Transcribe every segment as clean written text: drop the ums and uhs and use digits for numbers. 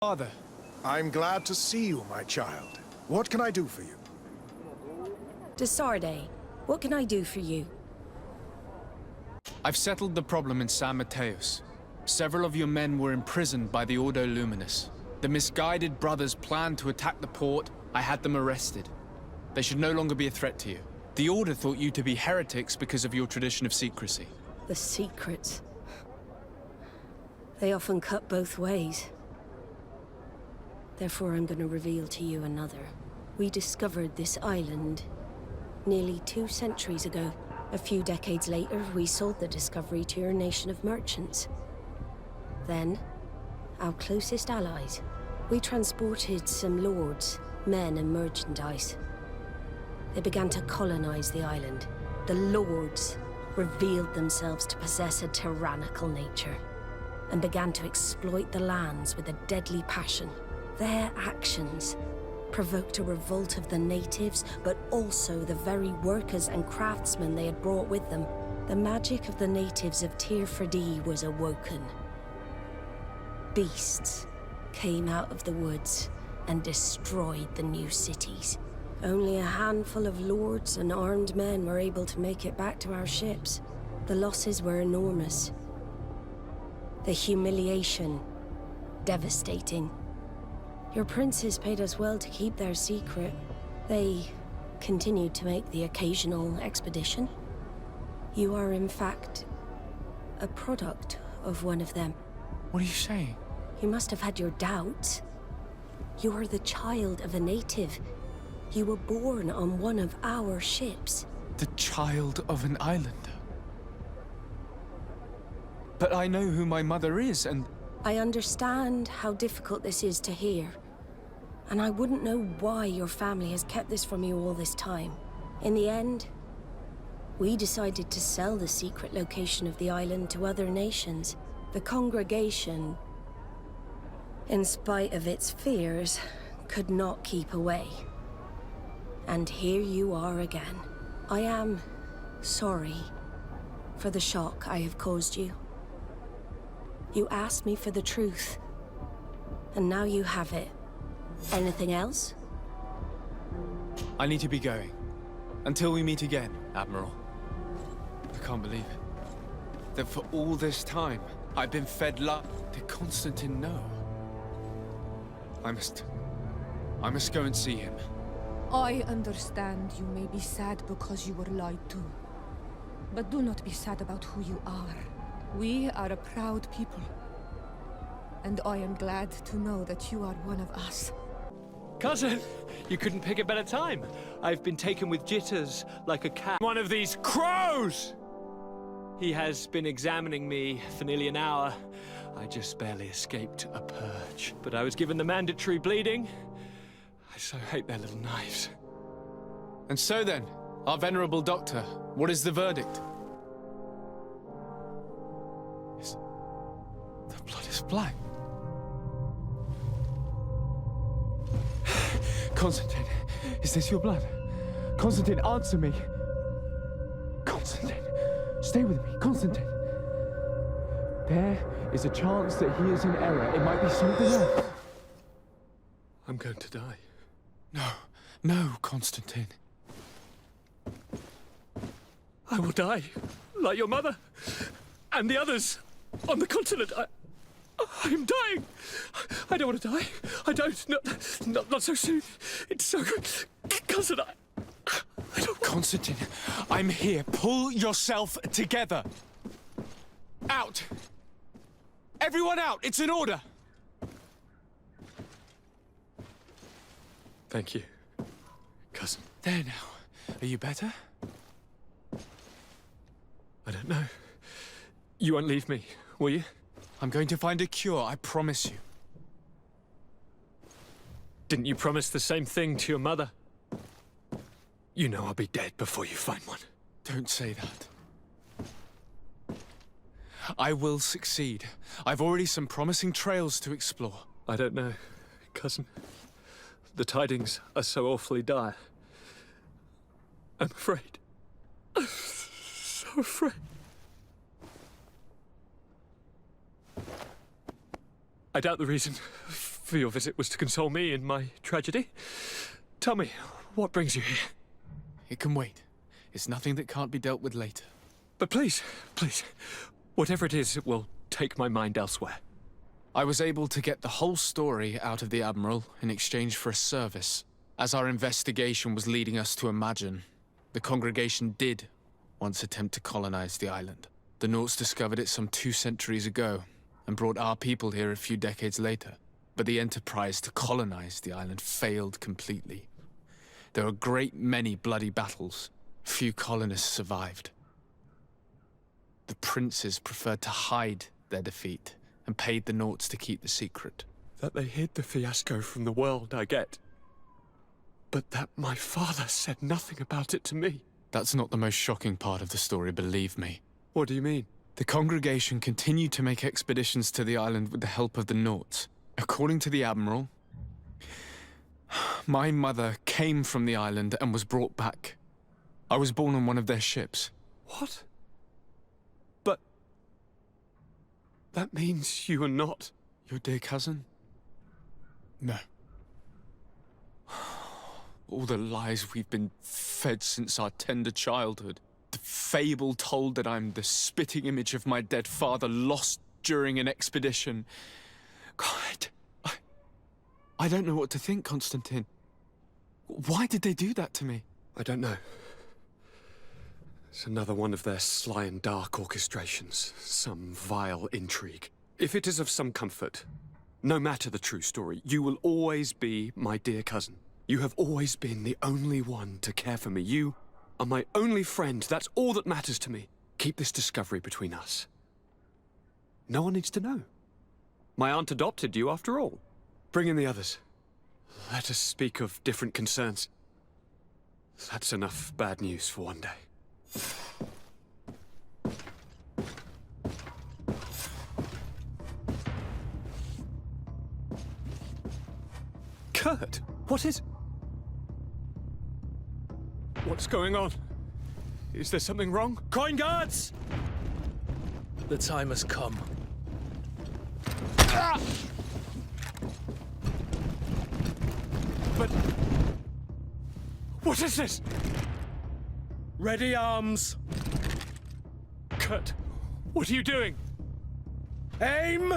Father. I'm glad to see you, my child. What can I do for you? Desarde, what can I do for you? I've settled the problem in San Mateos. Several of your men were imprisoned by the Ordo Luminous. The misguided brothers planned to attack the port. I had them arrested. They should no longer be a threat to you. The Order thought you to be heretics because of your tradition of secrecy. The secrets. They often cut both ways. Therefore, I'm going to reveal to you another. We discovered this island nearly 2 centuries ago. A few decades later, we sold the discovery to your nation of merchants. Then, our closest allies. We transported some lords, men and merchandise. They began to colonize the island. The lords revealed themselves to possess a tyrannical nature and began to exploit the lands with a deadly passion. Their actions provoked a revolt of the natives, but also the very workers and craftsmen they had brought with them. The magic of the natives of Tir Freddy was awoken. Beasts came out of the woods and destroyed the new cities. Only a handful of lords and armed men were able to make it back to our ships. The losses were enormous. The humiliation, devastating. Your princes paid us well to keep their secret. They continued to make the occasional expedition. You are, in fact, a product of one of them. What are you saying? You must have had your doubts. You are the child of a native. You were born on one of our ships. The child of an islander. But I know who my mother is, and... I understand how difficult this is to hear. And I wouldn't know why your family has kept this from you all this time. In the end, we decided to sell the secret location of the island to other nations. The congregation, in spite of its fears, could not keep away. And here you are again. I am sorry for the shock I have caused you. You asked me for the truth, and now you have it. Anything else? I need to be going. Until we meet again, Admiral. I can't believe it. That for all this time, I've been fed love. Did Constantine know? I must go and see him. I understand you may be sad because you were lied to. But do not be sad about who you are. We are a proud people. And I am glad to know that you are one of us. Cousin, you couldn't pick a better time. I've been taken with jitters like a cat. One of these crows! He has been examining me for nearly an hour. I just barely escaped a purge. But I was given the mandatory bleeding. I so hate their little knives. And so then, our venerable doctor, what is the verdict? The blood is black. Constantine, is this your blood? Constantine, answer me. Constantine, stay with me, Constantine. There is a chance that he is in error. It might be something else. I'm going to die. No, Constantine. I will die, like your mother, and the others on the continent. I'm dying. I don't want to die. I don't. Not so soon. It's so good. Cousin, I don't... Constantine, I'm here. Pull yourself together. Out. Everyone out. It's an order. Thank you, cousin. There now. Are you better? I don't know. You won't leave me, will you? I'm going to find a cure, I promise you. Didn't you promise the same thing to your mother? You know I'll be dead before you find one. Don't say that. I will succeed. I've already some promising trails to explore. I don't know, cousin. The tidings are so awfully dire. I'm afraid. I'm so afraid. I doubt the reason For your visit was to console me in my tragedy. Tell me, what brings you here? It can wait. It's nothing that can't be dealt with later. But please, please, whatever it is, it will take my mind elsewhere. I was able to get the whole story out of the Admiral in exchange for a service. As our investigation was leading us to imagine, the congregation did once attempt to colonize the island. The Nauts discovered it some 2 centuries ago and brought our people here a few decades later. But the enterprise to colonize the island failed completely. There were a great many bloody battles. Few colonists survived. The princes preferred to hide their defeat and paid the Nauts to keep the secret. That they hid the fiasco from the world, I get. But that my father said nothing about it to me. That's not the most shocking part of the story, believe me. What do you mean? The congregation continued to make expeditions to the island with the help of the Nauts. According to the Admiral, my mother came from the island and was brought back. I was born on one of their ships. What? But... that means you are not... Your dear cousin? No. All the lies we've been fed since our tender childhood. The fable told that I'm the spitting image of my dead father lost during an expedition. God, I don't know what to think, Constantine. Why did they do that to me? I don't know. It's another one of their sly and dark orchestrations. Some vile intrigue. If it is of some comfort, no matter the true story, you will always be my dear cousin. You have always been the only one to care for me. You are my only friend. That's all that matters to me. Keep this discovery between us. No one needs to know. My aunt adopted you, after all. Bring in the others. Let us speak of different concerns. That's enough bad news for one day. Kurt, what is... What's going on? Is there something wrong? Coin guards! The time has come. But... what is this? Ready arms. Kurt, what are you doing? Aim!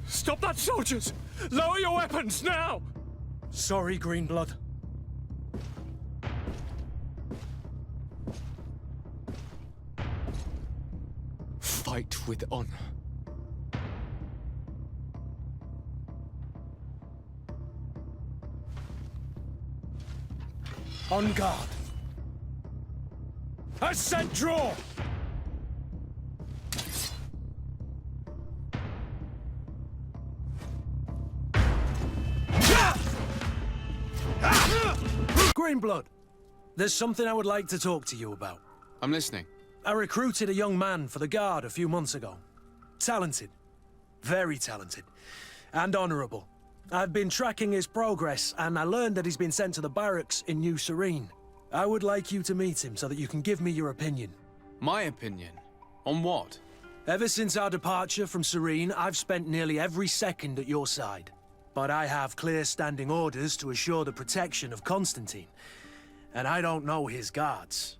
Stop that, soldiers! Lower your weapons, now! Sorry, Greenblood. Fight with honor. On guard. Ascent draw! Greenblood, there's something I would like to talk to you about. I'm listening. I recruited a young man for the Guard a few months ago. Talented. Very talented. And honorable. I've been tracking his progress, and I learned that he's been sent to the barracks in New Serene. I would like you to meet him so that you can give me your opinion. My opinion? On what? Ever since our departure from Serene, I've spent nearly every second at your side. But I have clear standing orders to assure the protection of Constantine. And I don't know his guards.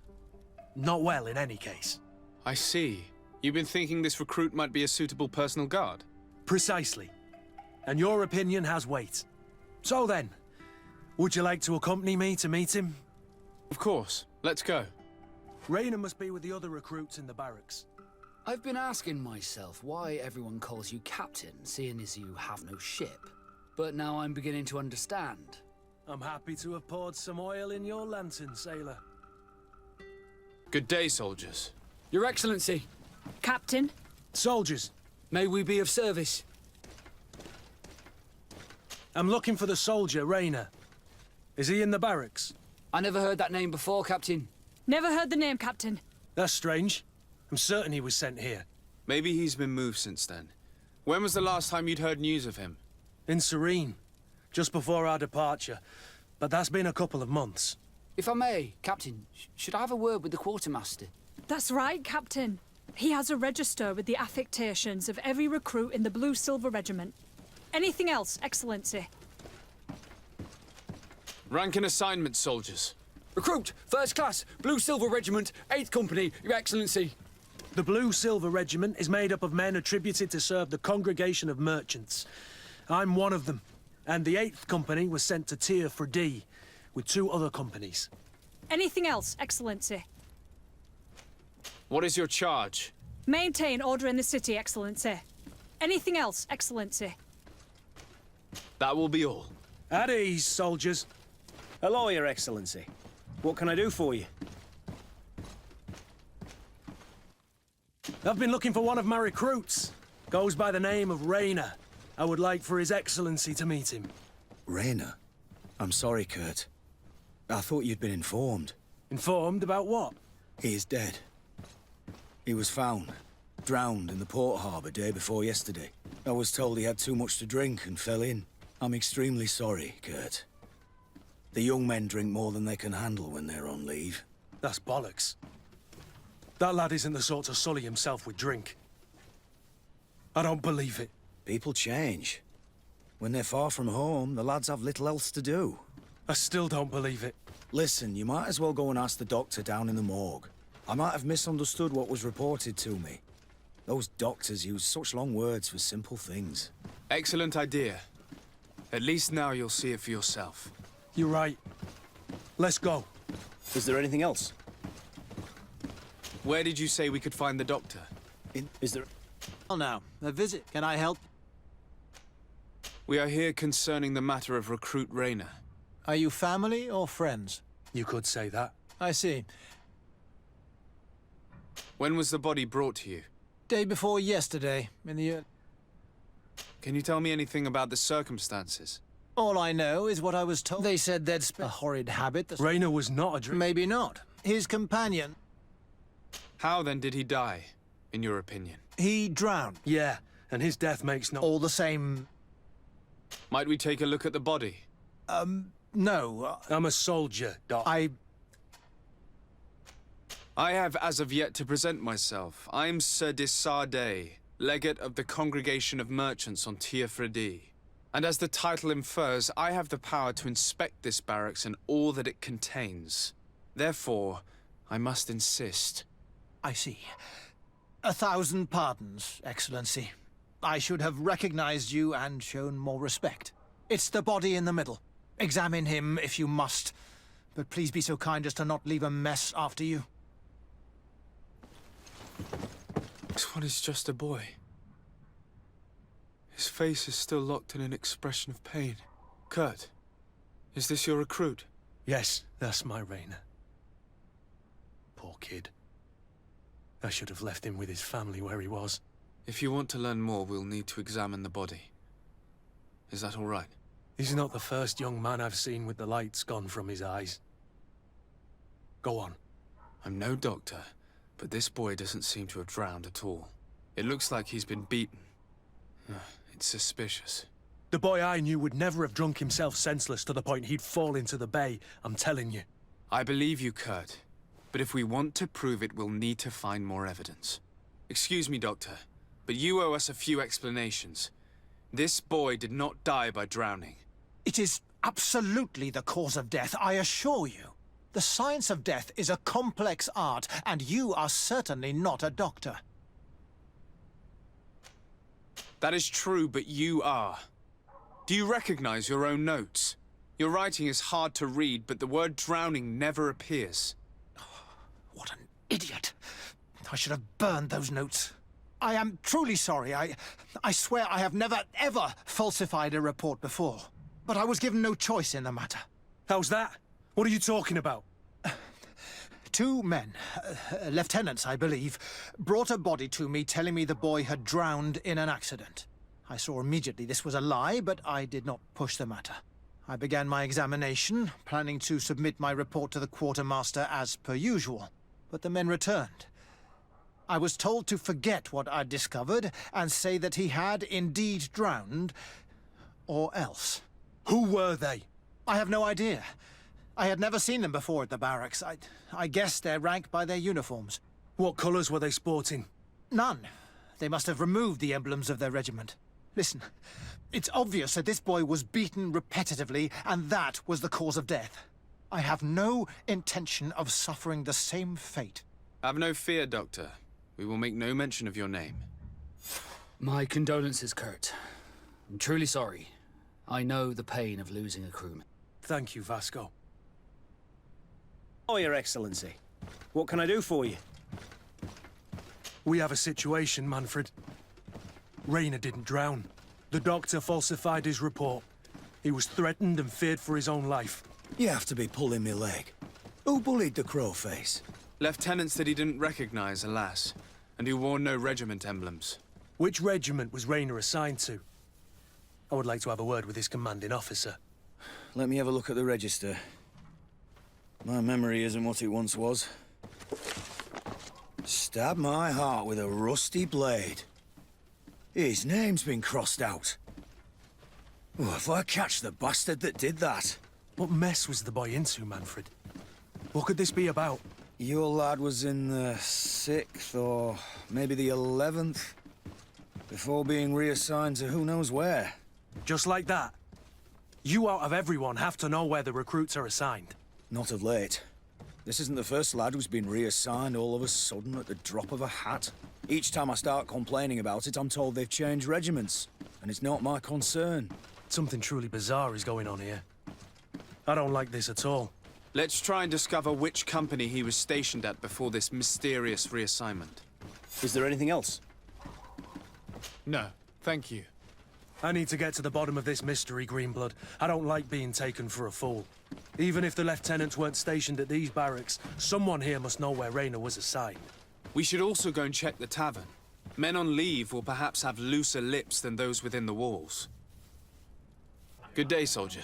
Not well, in any case. I see. You've been thinking this recruit might be a suitable personal guard? Precisely. And your opinion has weight. So then, would you like to accompany me to meet him? Of course. Let's go. Raina must be with the other recruits in the barracks. I've been asking myself why everyone calls you captain, seeing as you have no ship. But now I'm beginning to understand. I'm happy to have poured some oil in your lantern, sailor. Good day, soldiers. Your Excellency, Captain? Soldiers, may we be of service? I'm looking for the soldier, Raina. Is he in the barracks? I never heard that name before, Captain. Never heard the name, Captain. That's strange. I'm certain he was sent here. Maybe he's been moved since then. When was the last time you'd heard news of him? In Serene. Just before our departure. But that's been a couple of months. If I may, Captain, should I have a word with the quartermaster? That's right, Captain. He has a register with the affectations of every recruit in the Blue-Silver Regiment. Anything else, Excellency? Rank and assignment, soldiers. Recruit, first class, Blue Silver Regiment, 8th Company, Your Excellency. The Blue Silver Regiment is made up of men attributed to serve the Congregation of Merchants. I'm one of them, and the 8th Company was sent to Tier for D, with 2 other companies. Anything else, Excellency? What is your charge? Maintain order in the city, Excellency. Anything else, Excellency? That will be all. At ease, soldiers. Hello, Your Excellency. What can I do for you? I've been looking for one of my recruits. Goes by the name of Rayner. I would like for His Excellency to meet him. Rayner? I'm sorry, Kurt. I thought you'd been informed. Informed about what? He is dead. He was found, drowned in the port harbour day before yesterday. I was told he had too much to drink and fell in. I'm extremely sorry, Kurt. The young men drink more than they can handle when they're on leave. That's bollocks. That lad isn't the sort to sully himself with drink. I don't believe it. People change. When they're far from home, the lads have little else to do. I still don't believe it. Listen, you might as well go and ask the doctor down in the morgue. I might have misunderstood what was reported to me. Those doctors use such long words for simple things. Excellent idea. At least now you'll see it for yourself. You're right. Let's go. Is there anything else? Where did you say we could find the doctor? Is there... Well now, a visit. Can I help? We are here concerning the matter of recruit Rayner. Are you family or friends? You could say that. I see. When was the body brought to you? Day before yesterday, in the... Can you tell me anything about the circumstances? All I know is what I was told. They said they'd a horrid habit that... Rayner was not a drink. Maybe not. His companion... How then did he die, in your opinion? He drowned. Yeah, and his death makes no... All the same... Might we take a look at the body? No. I'm a soldier, Doc. I have as of yet to present myself. I'm Sir Desardet, legate of the Congregation of Merchants on Tier for D. And as the title infers, I have the power to inspect this barracks and all that it contains. Therefore, I must insist. I see. 1,000 pardons, Excellency. I should have recognized you and shown more respect. It's the body in the middle. Examine him if you must, but please be so kind as to not leave a mess after you. This one is just a boy. His face is still locked in an expression of pain. Kurt, is this your recruit? Yes, that's my Rayner. Poor kid. I should have left him with his family where he was. If you want to learn more, we'll need to examine the body. Is that all right? He's not the first young man I've seen with the lights gone from his eyes. Go on. I'm no doctor, but this boy doesn't seem to have drowned at all. It looks like he's been beaten. It's suspicious. The boy I knew would never have drunk himself senseless to the point he'd fall into the bay, I'm telling you. I believe you, Kurt. But if we want to prove it, we'll need to find more evidence. Excuse me, Doctor, but you owe us a few explanations. This boy did not die by drowning. It is absolutely the cause of death, I assure you. The science of death is a complex art, and you are certainly not a doctor. That is true, but you are. Do you recognize your own notes? Your writing is hard to read, but the word drowning never appears. What an idiot. I should have burned those notes. I am truly sorry. I swear I have never, ever falsified a report before. But I was given no choice in the matter. How's that? What are you talking about? 2 men, lieutenants I believe, brought a body to me telling me the boy had drowned in an accident. I saw immediately this was a lie, but I did not push the matter. I began my examination, planning to submit my report to the quartermaster as per usual. But the men returned. I was told to forget what I'd discovered and say that he had indeed drowned, or else. Who were they? I have no idea. I had never seen them before at the barracks. I guessed their rank by their uniforms. What colours were they sporting? None. They must have removed the emblems of their regiment. Listen, it's obvious that this boy was beaten repetitively, and that was the cause of death. I have no intention of suffering the same fate. Have no fear, Doctor. We will make no mention of your name. My condolences, Kurt. I'm truly sorry. I know the pain of losing a crewman. Thank you, Vasco. Oh, Your Excellency. What can I do for you? We have a situation, Manfred. Rayner didn't drown. The doctor falsified his report. He was threatened and feared for his own life. You have to be pulling me leg. Who bullied the crowface? Lieutenants that he didn't recognize, alas, and who wore no regiment emblems. Which regiment was Rayner assigned to? I would like to have a word with his commanding officer. Let me have a look at the register. My memory isn't what it once was. Stab my heart with a rusty blade. His name's been crossed out. Oh, if I catch the bastard that did that. What mess was the boy into, Manfred? What could this be about? Your lad was in the 6th or maybe the 11th, before being reassigned to who knows where. Just like that? You out of everyone have to know where the recruits are assigned. Not of late. This isn't the first lad who's been reassigned all of a sudden at the drop of a hat. Each time I start complaining about it, I'm told they've changed regiments, and it's not my concern. Something truly bizarre is going on here. I don't like this at all. Let's try and discover which company he was stationed at before this mysterious reassignment. Is there anything else? No, thank you. I need to get to the bottom of this mystery, Greenblood. I don't like being taken for a fool. Even if the lieutenants weren't stationed at these barracks, someone here must know where Rayner was assigned. We should also go and check the tavern. Men on leave will perhaps have looser lips than those within the walls. Good day, soldier.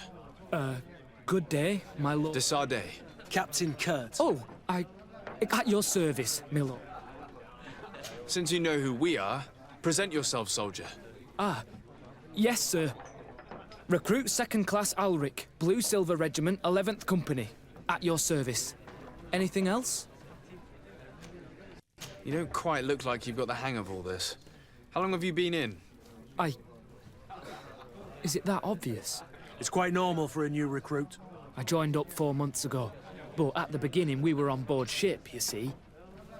Good day, my lord. Desade. Captain Kurt. Oh, at your service, my lord. Since you know who we are, present yourself, soldier. Yes, sir. Recruit 2nd Class Alric, Blue Silver Regiment, 11th Company. At your service. Anything else? You don't quite look like you've got the hang of all this. How long have you been in? Is it that obvious? It's quite normal for a new recruit. I joined up 4 months ago. But at the beginning, we were on board ship, you see.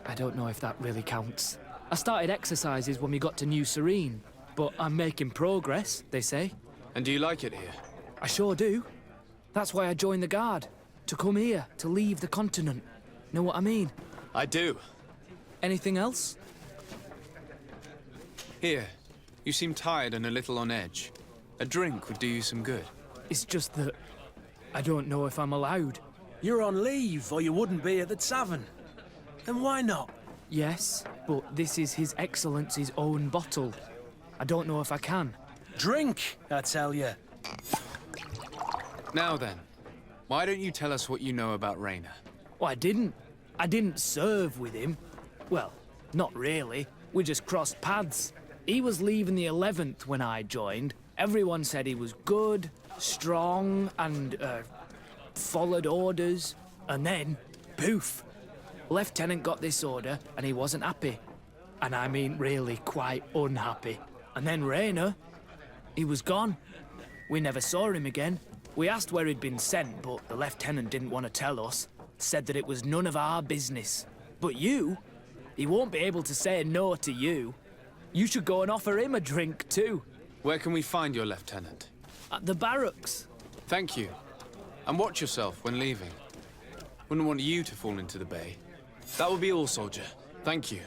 I don't know if that really counts. I started exercises when we got to New Serene. But I'm making progress, they say. And do you like it here? I sure do. That's why I joined the Guard. To come here, to leave the continent. Know what I mean? I do. Anything else? Here. You seem tired and a little on edge. A drink would do you some good. It's just that I don't know if I'm allowed. You're on leave, or you wouldn't be at the tavern. Then why not? Yes, but this is His Excellency's own bottle. I don't know if I can. Drink, I tell you. Now then, why don't you tell us what you know about Rayner? Oh, I didn't serve with him. Well, not really. We just crossed paths. He was leaving the 11th when I joined. Everyone said he was good, strong, and, followed orders. And then, poof. Lieutenant got this order, and he wasn't happy. And I mean really quite unhappy. And then Rayner, he was gone. We never saw him again. We asked where he'd been sent, but the lieutenant didn't want to tell us. Said that it was none of our business. But you, he won't be able to say no to you. You should go and offer him a drink too. Where can we find your lieutenant? At the barracks. Thank you. And watch yourself when leaving. Wouldn't want you to fall into the bay. That will be all, soldier. Thank you.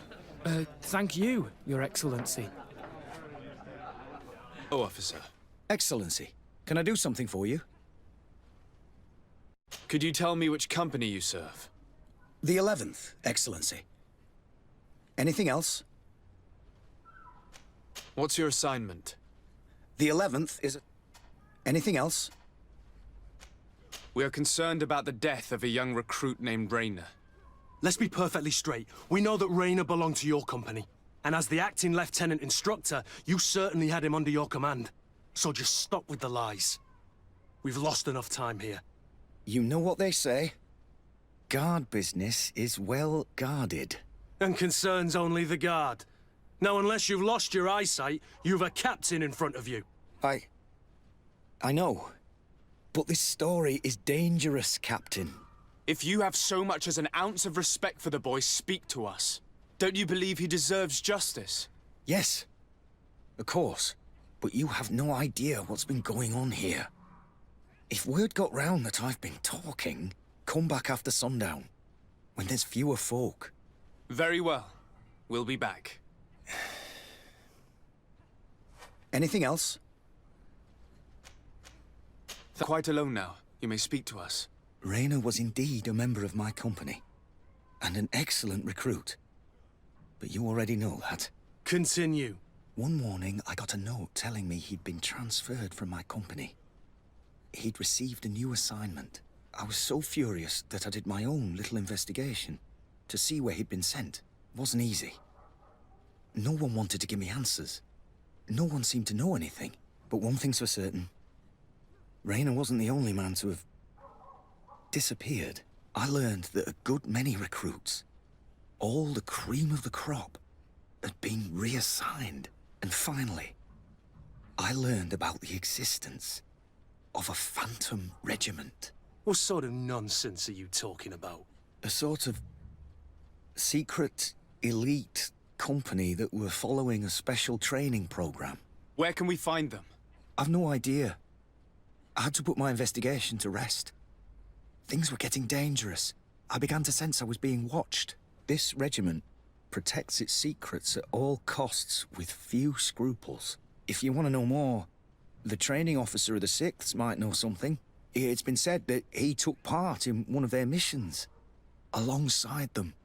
Thank you, Your Excellency. Oh, officer. Excellency, can I do something for you? Could you tell me which company you serve? The 11th, Excellency. Anything else? What's your assignment? The 11th is... Anything else? We are concerned about the death of a young recruit named Rayner. Let's be perfectly straight. We know that Rayner belonged to your company. And as the acting lieutenant instructor, you certainly had him under your command. So just stop with the lies. We've lost enough time here. You know what they say? Guard business is well guarded. And concerns only the Guard. Now, unless you've lost your eyesight, you've a captain in front of you. I know. But this story is dangerous, Captain. If you have so much as an ounce of respect for the boy, speak to us. Don't you believe he deserves justice? Yes, of course. But you have no idea what's been going on here. If word got round that I've been talking, come back after sundown, when there's fewer folk. Very well. We'll be back. Anything else? Quite alone now. You may speak to us. Rayner was indeed a member of my company, and an excellent recruit. But you already know that. Continue. One morning, I got a note telling me he'd been transferred from my company. He'd received a new assignment. I was so furious that I did my own little investigation. To see where he'd been sent wasn't easy. No one wanted to give me answers. No one seemed to know anything. But one thing's for certain. Rayner wasn't the only man to have disappeared. I learned that a good many recruits, all the cream of the crop, had been reassigned. And finally, I learned about the existence of a phantom regiment. What sort of nonsense are you talking about? A sort of secret, elite company that were following a special training program. Where can we find them? I've no idea. I had to put my investigation to rest. Things were getting dangerous. I began to sense I was being watched. This regiment protects its secrets at all costs with few scruples. If you want to know more, the training officer of the 6th might know something. It's been said that he took part in one of their missions, alongside them.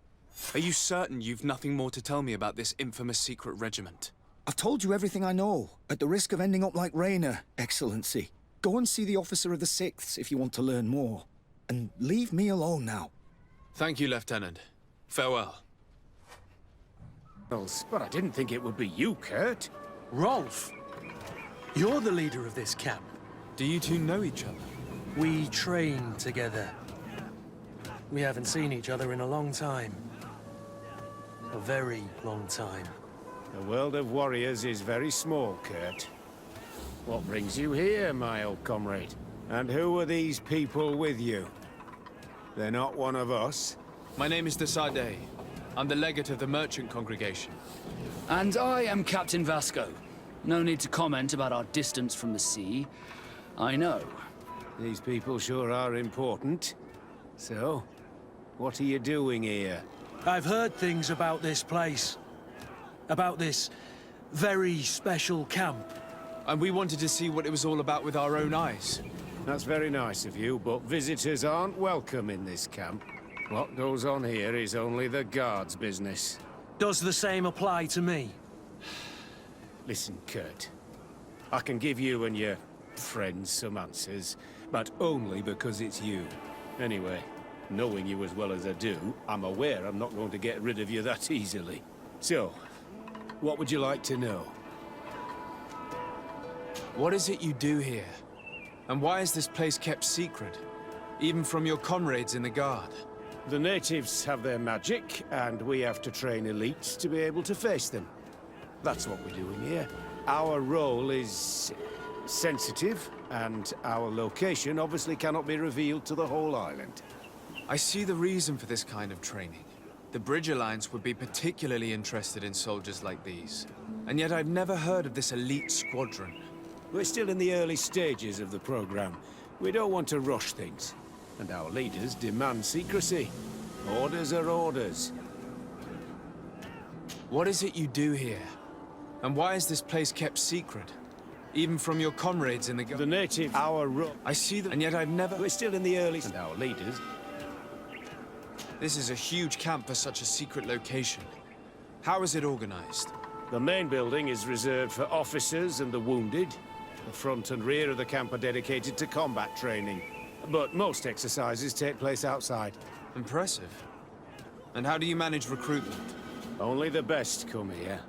Are you certain you've nothing more to tell me about this infamous secret regiment? I've told you everything I know, at the risk of ending up like Rayner, Excellency. Go and see the officer of the 6th if you want to learn more. And leave me alone now. Thank you, Lieutenant. Farewell. But I didn't think it would be you, Kurt. Rolf! You're the leader of this camp. Do you two know each other? We train together. We haven't seen each other in a long time. A very long time. The world of warriors is very small, Kurt. What brings you here, my old comrade? And who are these people with you? They're not one of us? My name is Desade. I'm the legate of the merchant congregation. And I am Captain Vasco. No need to comment about our distance from the sea. I know. These people sure are important. So, what are you doing here? I've heard things about this place. About this very special camp. And we wanted to see what it was all about with our own eyes. That's very nice of you, but visitors aren't welcome in this camp. What goes on here is only the guards' business. Does the same apply to me? Listen, Kurt. I can give you and your friends some answers, but only because it's you. Anyway, knowing you as well as I do, I'm aware I'm not going to get rid of you that easily. So, what would you like to know? What is it you do here? And why is this place kept secret? Even from your comrades in the guard? The natives have their magic, and we have to train elites to be able to face them. That's what we're doing here. Our role is sensitive, and our location obviously cannot be revealed to the whole island. I see the reason for this kind of training. The Bridge Alliance would be particularly interested in soldiers like these. And yet I've never heard of this elite squadron. We're still in the early stages of the program. We don't want to rush things. And our leaders demand secrecy. Orders are orders. What is it you do here? And why is this place kept secret? Even from your comrades in the The native, I see them, and yet I've never... We're still in the early... And our leaders... This is a huge camp for such a secret location. How is it organized? The main building is reserved for officers and the wounded. The front and rear of the camp are dedicated to combat training. But most exercises take place outside. Impressive. And how do you manage recruitment? Only the best come here.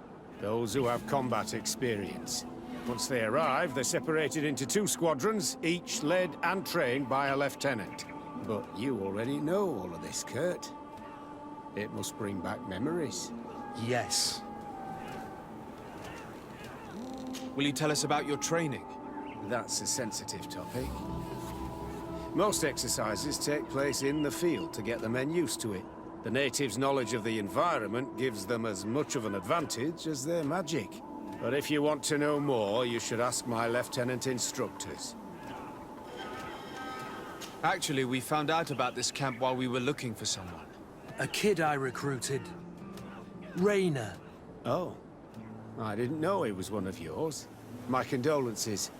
Those who have combat experience. Once they arrive, they're separated into 2 squadrons, each led and trained by a lieutenant. But you already know all of this, Kurt. It must bring back memories. Yes. Will you tell us about your training? That's a sensitive topic. Most exercises take place in the field to get the men used to it. The natives' knowledge of the environment gives them as much of an advantage as their magic. But if you want to know more, you should ask my lieutenant instructors. Actually, we found out about this camp while we were looking for someone. A kid I recruited. Rainer. Oh. I didn't know he was one of yours. My condolences.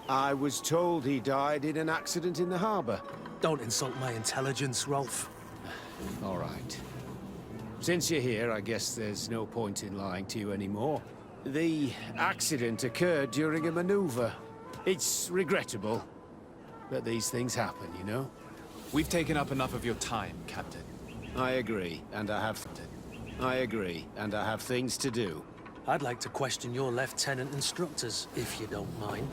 I was told he died in an accident in the harbor. Don't insult my intelligence, Rolf. All right. Since you're here, I guess there's no point in lying to you anymore. The accident occurred during a maneuver. It's regrettable, but these things happen, you know? We've taken up enough of your time, Captain. I agree, and I have things to do. I'd like to question your lieutenant instructors, if you don't mind.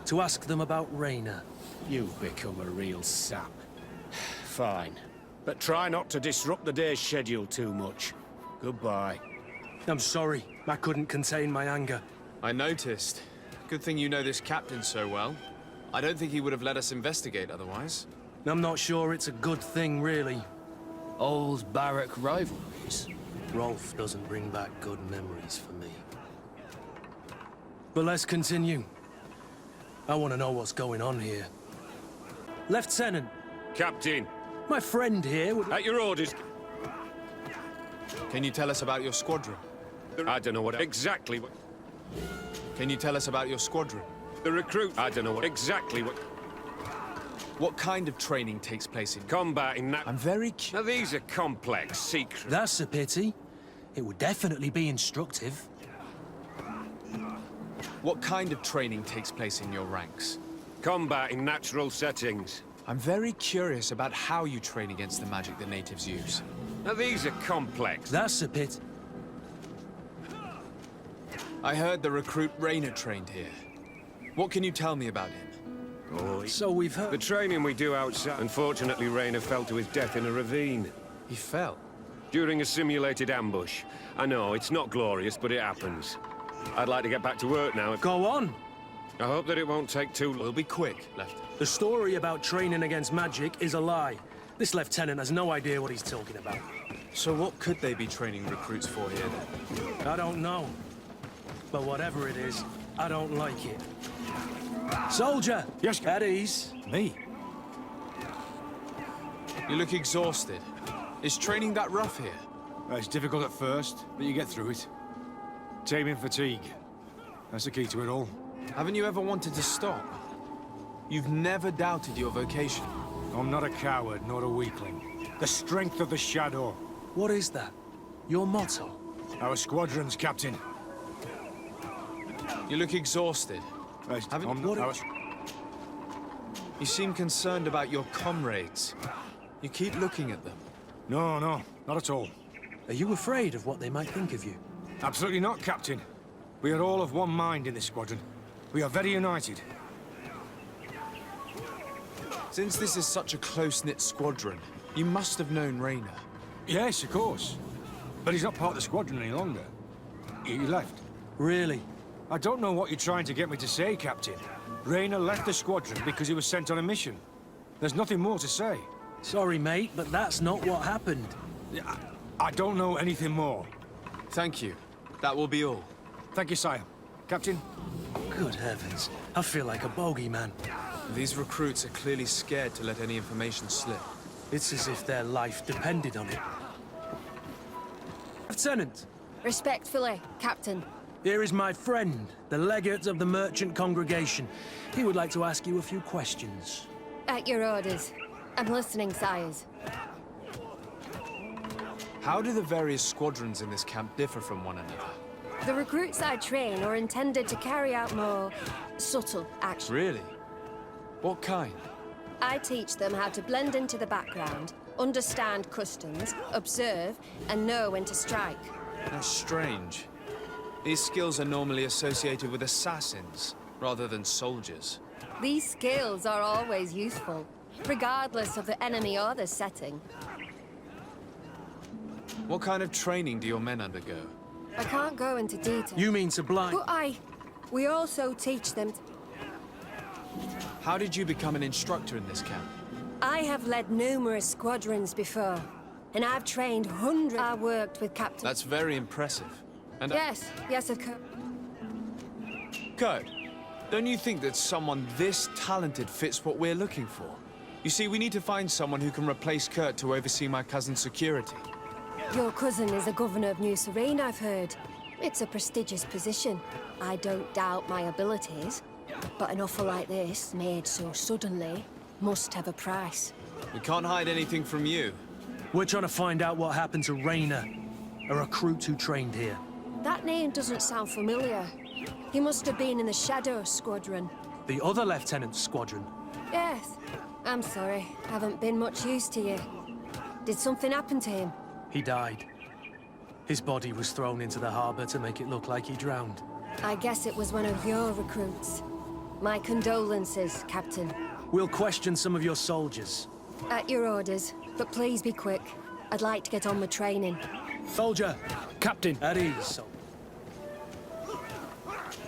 To ask them about Rainer. You've become a real sap. Fine. But try not to disrupt the day's schedule too much. Goodbye. I'm sorry. I couldn't contain my anger. I noticed. Good thing you know this captain so well. I don't think he would have let us investigate otherwise. I'm not sure it's a good thing, really. Old barrack rivalries. Rolf doesn't bring back good memories for me. But let's continue. I want to know what's going on here. Lieutenant! Captain! My friend here would... At your orders. Can you tell us about your squadron? I don't know what exactly what... Can you tell us about your squadron? The recruit... I don't know what exactly what... What kind of training takes place in... Combat in that... I'm very Now these are complex secrets. That's a pity. It would definitely be instructive. What kind of training takes place in your ranks? Combat in natural settings. I'm very curious about how you train against the magic the natives use. Now these are complex. That's a pit. I heard the recruit Rainer trained here. What can you tell me about him? Oh, So we've heard... the training we do outside. Unfortunately, Rainer fell to his death in a ravine. He fell. During a simulated ambush. I know, it's not glorious, but it happens. I'd like to get back to work now. Go on! I hope that it won't take too long. We'll be quick, Lieutenant. The story about training against magic is a lie. This lieutenant has no idea what he's talking about. So what could they be training recruits for here, then? I don't know. But whatever it is, I don't like it. Soldier! Yes, At ease. Me? You look exhausted. Is training that rough here? It's difficult at first, but you get through it. Taming fatigue. That's the key to it all. Haven't you ever wanted to stop? You've never doubted your vocation. I'm not a coward, nor a weakling. The strength of the shadow. What is that? Your motto? Our squadron's captain. You look exhausted. You seem concerned about your comrades. You keep looking at them. No, not at all. Are you afraid of what they might think of you? Absolutely not, Captain. We are all of one mind in this squadron. We are very united. Since this is such a close-knit squadron, you must have known Rainer. Yes, of course. But he's not part of the squadron any longer. He left. Really? I don't know what you're trying to get me to say, Captain. Rainer left the squadron because he was sent on a mission. There's nothing more to say. Sorry, mate, but that's not what happened. I don't know anything more. Thank you. That will be all. Thank you, sire. Captain? Good heavens. I feel like a bogeyman. These recruits are clearly scared to let any information slip. It's as if their life depended on it. Lieutenant! Respectfully, Captain. Here is my friend, the legate of the merchant congregation. He would like to ask you a few questions. At your orders. I'm listening, sires. How do the various squadrons in this camp differ from one another? The recruits I train are intended to carry out more subtle actions. Really? What kind? I teach them how to blend into the background, understand customs, observe, and know when to strike. That's strange. These skills are normally associated with assassins, rather than soldiers. These skills are always useful, regardless of the enemy or the setting. What kind of training do your men undergo? I can't go into detail. You mean to blind... But I We also teach them... How did you become an instructor in this camp? I have led numerous squadrons before, and I've trained hundreds. I worked with Captain... That's very impressive. And Yes, of course. Kurt, don't you think that someone this talented fits what we're looking for? You see, we need to find someone who can replace Kurt to oversee my cousin's security. Your cousin is the governor of New Serene, I've heard. It's a prestigious position. I don't doubt my abilities, but an offer like this, made so suddenly, must have a price. We can't hide anything from you. We're trying to find out what happened to Rayner, a recruit who trained here. That name doesn't sound familiar. He must have been in the Shadow Squadron. The other lieutenant's squadron. Yes. I'm sorry. Haven't been much use to you. Did something happen to him? He died. His body was thrown into the harbor to make it look like he drowned. I guess it was one of your recruits. My condolences, Captain. We'll question some of your soldiers. At your orders, but please be quick. I'd like to get on with training. Soldier! Captain! At ease,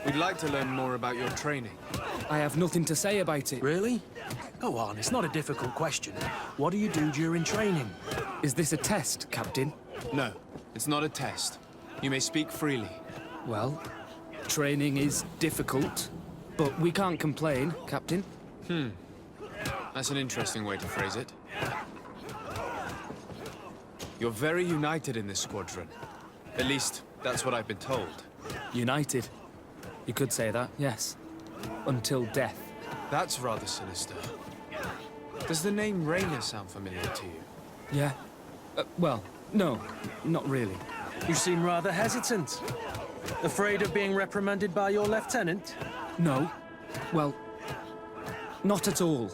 We'd like to learn more about your training. I have nothing to say about it. Really? Go on, it's not a difficult question. What do you do during training? Is this a test, Captain? No, it's not a test. You may speak freely. Well, training is difficult, but we can't complain, Captain. That's an interesting way to phrase it. You're very united in this squadron. At least, that's what I've been told. United. You could say that, yes. Until death. That's rather sinister. Does the name Rayner sound familiar to you? Yeah. Well, no, not really. You seem rather hesitant. Afraid of being reprimanded by your lieutenant? No. Well, not at all.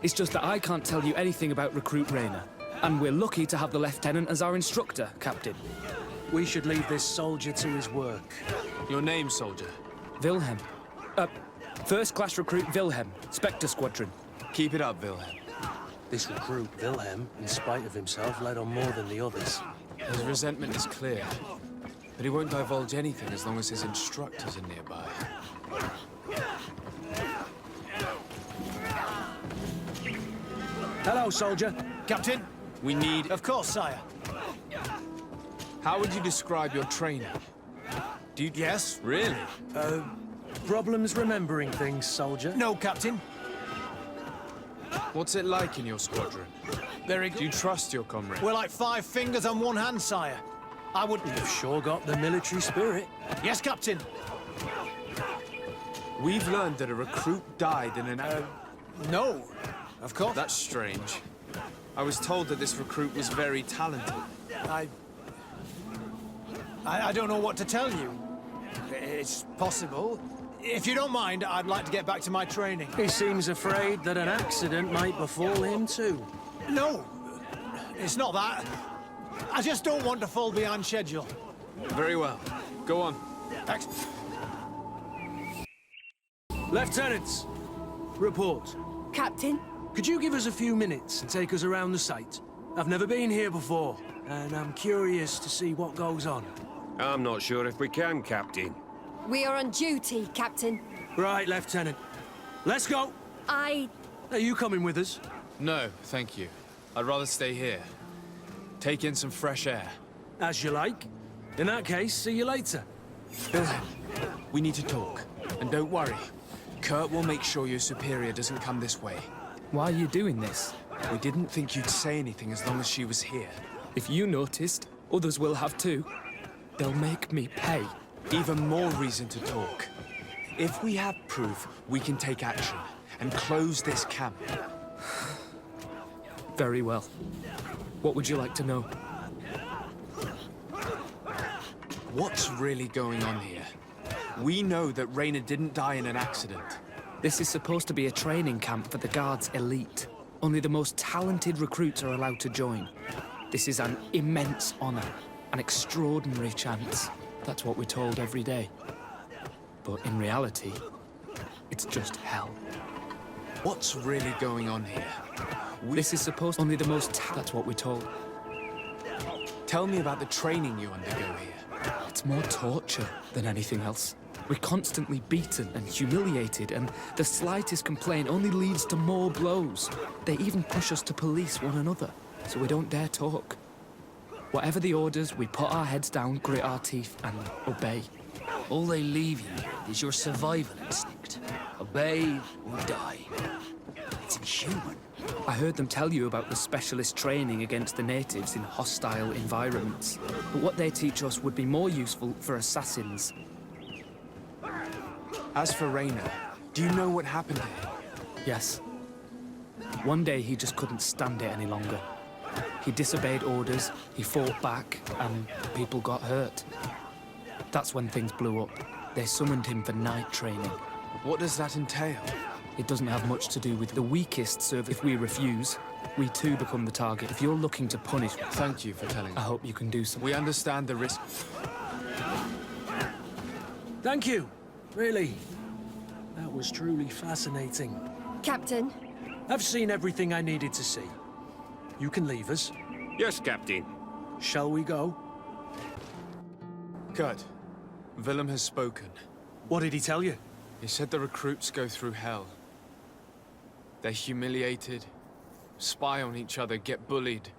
It's just that I can't tell you anything about Recruit Rayner. And we're lucky to have the lieutenant as our instructor, Captain. We should leave this soldier to his work. Your name, soldier? Wilhelm. First-class recruit Wilhelm, Spectre Squadron. Keep it up, Wilhelm. This recruit, Wilhelm, in spite of himself, led on more than the others. His resentment is clear, but he won't divulge anything as long as his instructors are nearby. Hello, soldier. Captain? We need... Of course, sire. How would you describe your training? Do you... Yes? Really? Problems remembering things, soldier? No, Captain. What's it like in your squadron? Very Do good. you trust your comrades? We're like 5 fingers on one hand, sire. I would... You've sure got the military spirit. Yes, Captain. We've learned that a recruit died in an... No. Of course. That's strange. I was told that this recruit was very talented. I don't know what to tell you. It's possible. If you don't mind, I'd like to get back to my training. He seems afraid that an accident might befall him too. No, it's not that. I just don't want to fall behind schedule. Very well. Go on. Thanks. Lieutenants, report. Captain? Could you give us a few minutes and take us around the site? I've never been here before, and I'm curious to see what goes on. I'm not sure if we can, Captain. We are on duty, Captain. Right, Lieutenant. Let's go! Are you coming with us? No, thank you. I'd rather stay here. Take in some fresh air. As you like. In that case, see you later. Wilhelm, we need to talk. And don't worry. Kurt will make sure your superior doesn't come this way. Why are you doing this? We didn't think you'd say anything as long as she was here. If you noticed, others will have too. They'll make me pay. Even more reason to talk. If we have proof, we can take action and close this camp. Very well. What would you like to know? What's really going on here? We know that Rayner didn't die in an accident. This is supposed to be a training camp for the Guard's elite. Only the most talented recruits are allowed to join. This is an immense honor, an extraordinary chance. That's what we're told every day. But in reality, it's just hell. What's really going on here? This is supposed only the most that's what we're told. Tell me about the training you undergo here. It's more torture than anything else. We're constantly beaten and humiliated, and the slightest complaint only leads to more blows. They even push us to police one another, so we don't dare talk. Whatever the orders, we put our heads down, grit our teeth, and obey. All they leave you is your survival instinct. Obey or die. It's inhuman. I heard them tell you about the specialist training against the natives in hostile environments. But what they teach us would be more useful for assassins. As for Rainer, do you know what happened to him? Yes. One day he just couldn't stand it any longer. He disobeyed orders, he fought back, and people got hurt. That's when things blew up. They summoned him for night training. What does that entail? It doesn't have much to do with the weakest serve. If we refuse, we too become the target. If you're looking to punish... Thank you for telling me. I hope you can do something. We understand the risk. Thank you. Really. That was truly fascinating. Captain, I've seen everything I needed to see. You can leave us. Yes, Captain. Shall we go? Good. Willem has spoken. What did he tell you? He said the recruits go through hell. They're humiliated, spy on each other, get bullied.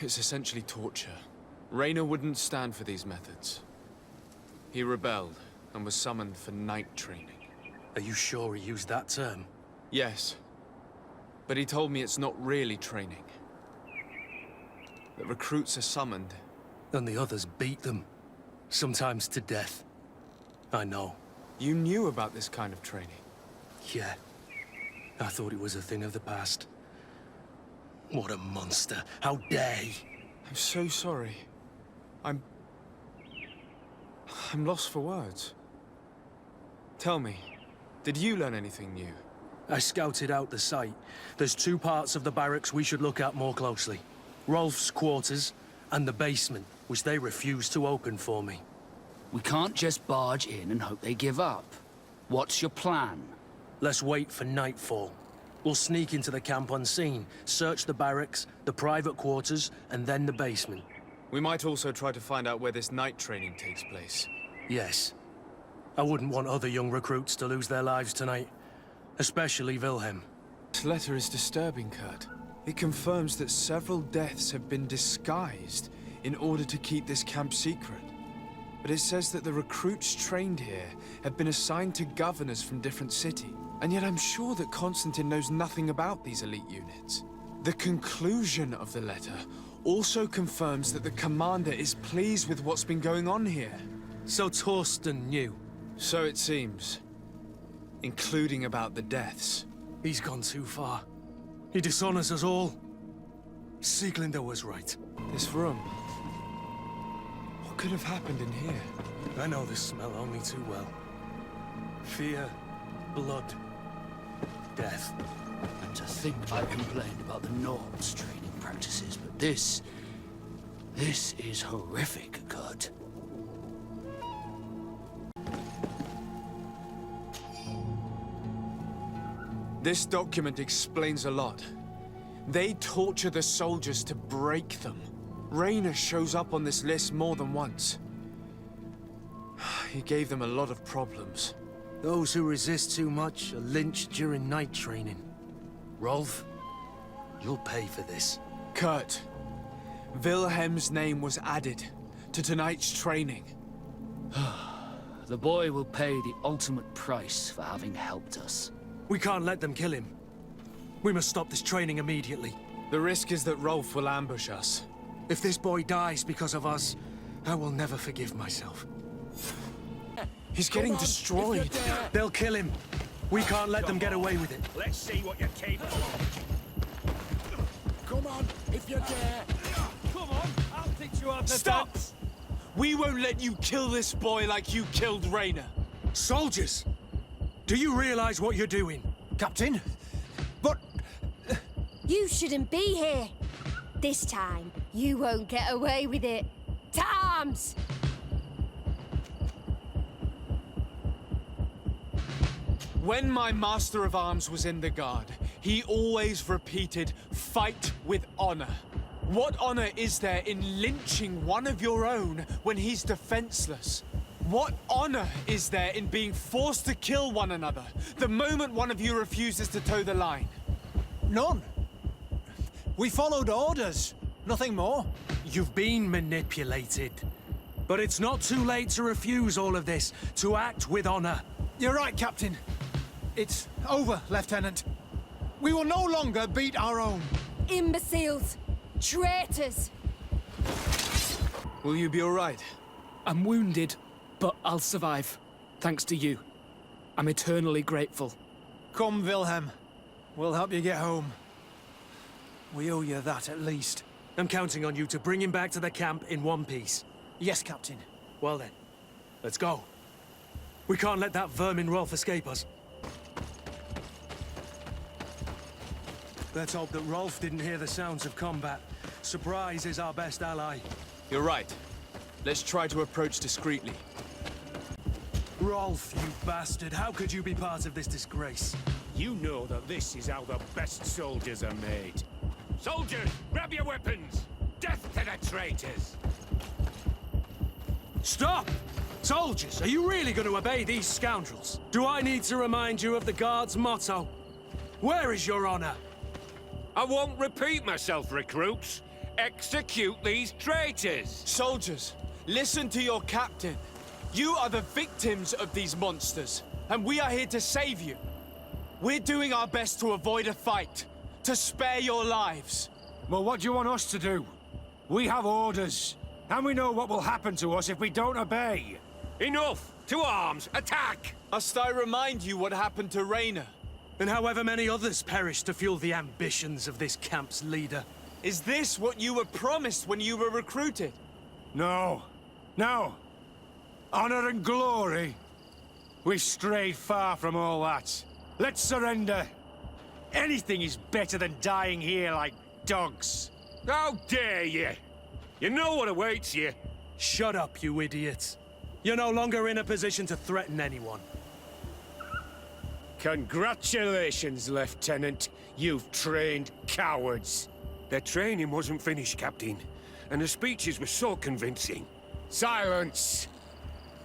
It's essentially torture. Rainer wouldn't stand for these methods. He rebelled and was summoned for night training. Are you sure he used that term? Yes. But he told me it's not really training. The recruits are summoned. And the others beat them. Sometimes to death. I know. You knew about this kind of training? Yeah. I thought it was a thing of the past. What a monster. How dare he? I'm so sorry. I'm lost for words. Tell me, did you learn anything new? I scouted out the site. There's 2 parts of the barracks we should look at more closely. Rolf's quarters and the basement, which they refused to open for me. We can't just barge in and hope they give up. What's your plan? Let's wait for nightfall. We'll sneak into the camp unseen, search the barracks, the private quarters, and then the basement. We might also try to find out where this night training takes place. Yes. I wouldn't want other young recruits to lose their lives tonight. Especially Wilhelm. This letter is disturbing, Kurt. It confirms that several deaths have been disguised in order to keep this camp secret. But it says that the recruits trained here have been assigned to governors from different cities. And yet I'm sure that Constantine knows nothing about these elite units. The conclusion of the letter also confirms that the commander is pleased with what's been going on here. So Torsten knew. So it seems. Including about the deaths. He's gone too far. He dishonors us all. Sieglinde was right. This room. What could have happened in here? I know this smell only too well. Fear, blood, death. And to think I complained about the Norm's training practices, but this is horrific, Kurt. This document explains a lot. They torture the soldiers to break them. Rainer shows up on this list more than once. He gave them a lot of problems. Those who resist too much are lynched during night training. Rolf, you'll pay for this. Kurt, Wilhelm's name was added to tonight's training. The boy will pay the ultimate price for having helped us. We can't let them kill him. We must stop this training immediately. The risk is that Rolf will ambush us. If this boy dies because of us, I will never forgive myself. He's getting destroyed. They'll kill him. We can't let them get away with it. Let's see what you're capable of. Come on, if you dare. Come on, I'll teach you how to Stop! dance. We won't let you kill this boy like you killed Rainer. Soldiers! Do you realize what you're doing? Captain? But... you shouldn't be here. This time, you won't get away with it. To arms! When my Master of Arms was in the Guard, he always repeated, fight with honor. What honor is there in lynching one of your own when he's defenseless? What honor is there in being forced to kill one another the moment one of you refuses to toe the line? None. We followed orders. Nothing more. You've been manipulated. But it's not too late to refuse all of this, to act with honor. You're right, Captain. It's over, Lieutenant. We will no longer beat our own. Imbeciles! Traitors! Will you be all right? I'm wounded, but I'll survive. Thanks to you. I'm eternally grateful. Come, Wilhelm. We'll help you get home. We owe you that, at least. I'm counting on you to bring him back to the camp in one piece. Yes, Captain. Well then, let's go. We can't let that vermin Rolf escape us. Let's hope that Rolf didn't hear the sounds of combat. Surprise is our best ally. You're right. Let's try to approach discreetly. Rolf, you bastard, how could you be part of this disgrace? You know that this is how the best soldiers are made. Soldiers, grab your weapons! Death to the traitors! Stop! Soldiers, are you really going to obey these scoundrels? Do I need to remind you of the Guard's motto? Where is your honor? I won't repeat myself, recruits. Execute these traitors! Soldiers, listen to your captain. You are the victims of these monsters, and we are here to save you. We're doing our best to avoid a fight, to spare your lives. Well, what do you want us to do? We have orders, and we know what will happen to us if we don't obey. Enough! To arms! Attack! Must I remind you what happened to Raynor? And however many others perished to fuel the ambitions of this camp's leader. Is this what you were promised when you were recruited? No. No. Honor and glory. We've strayed far from all that. Let's surrender. Anything is better than dying here like dogs. How dare you! You know what awaits you. Shut up, you idiots. You're no longer in a position to threaten anyone. Congratulations, Lieutenant. You've trained cowards. Their training wasn't finished, Captain, and the speeches were so convincing. Silence!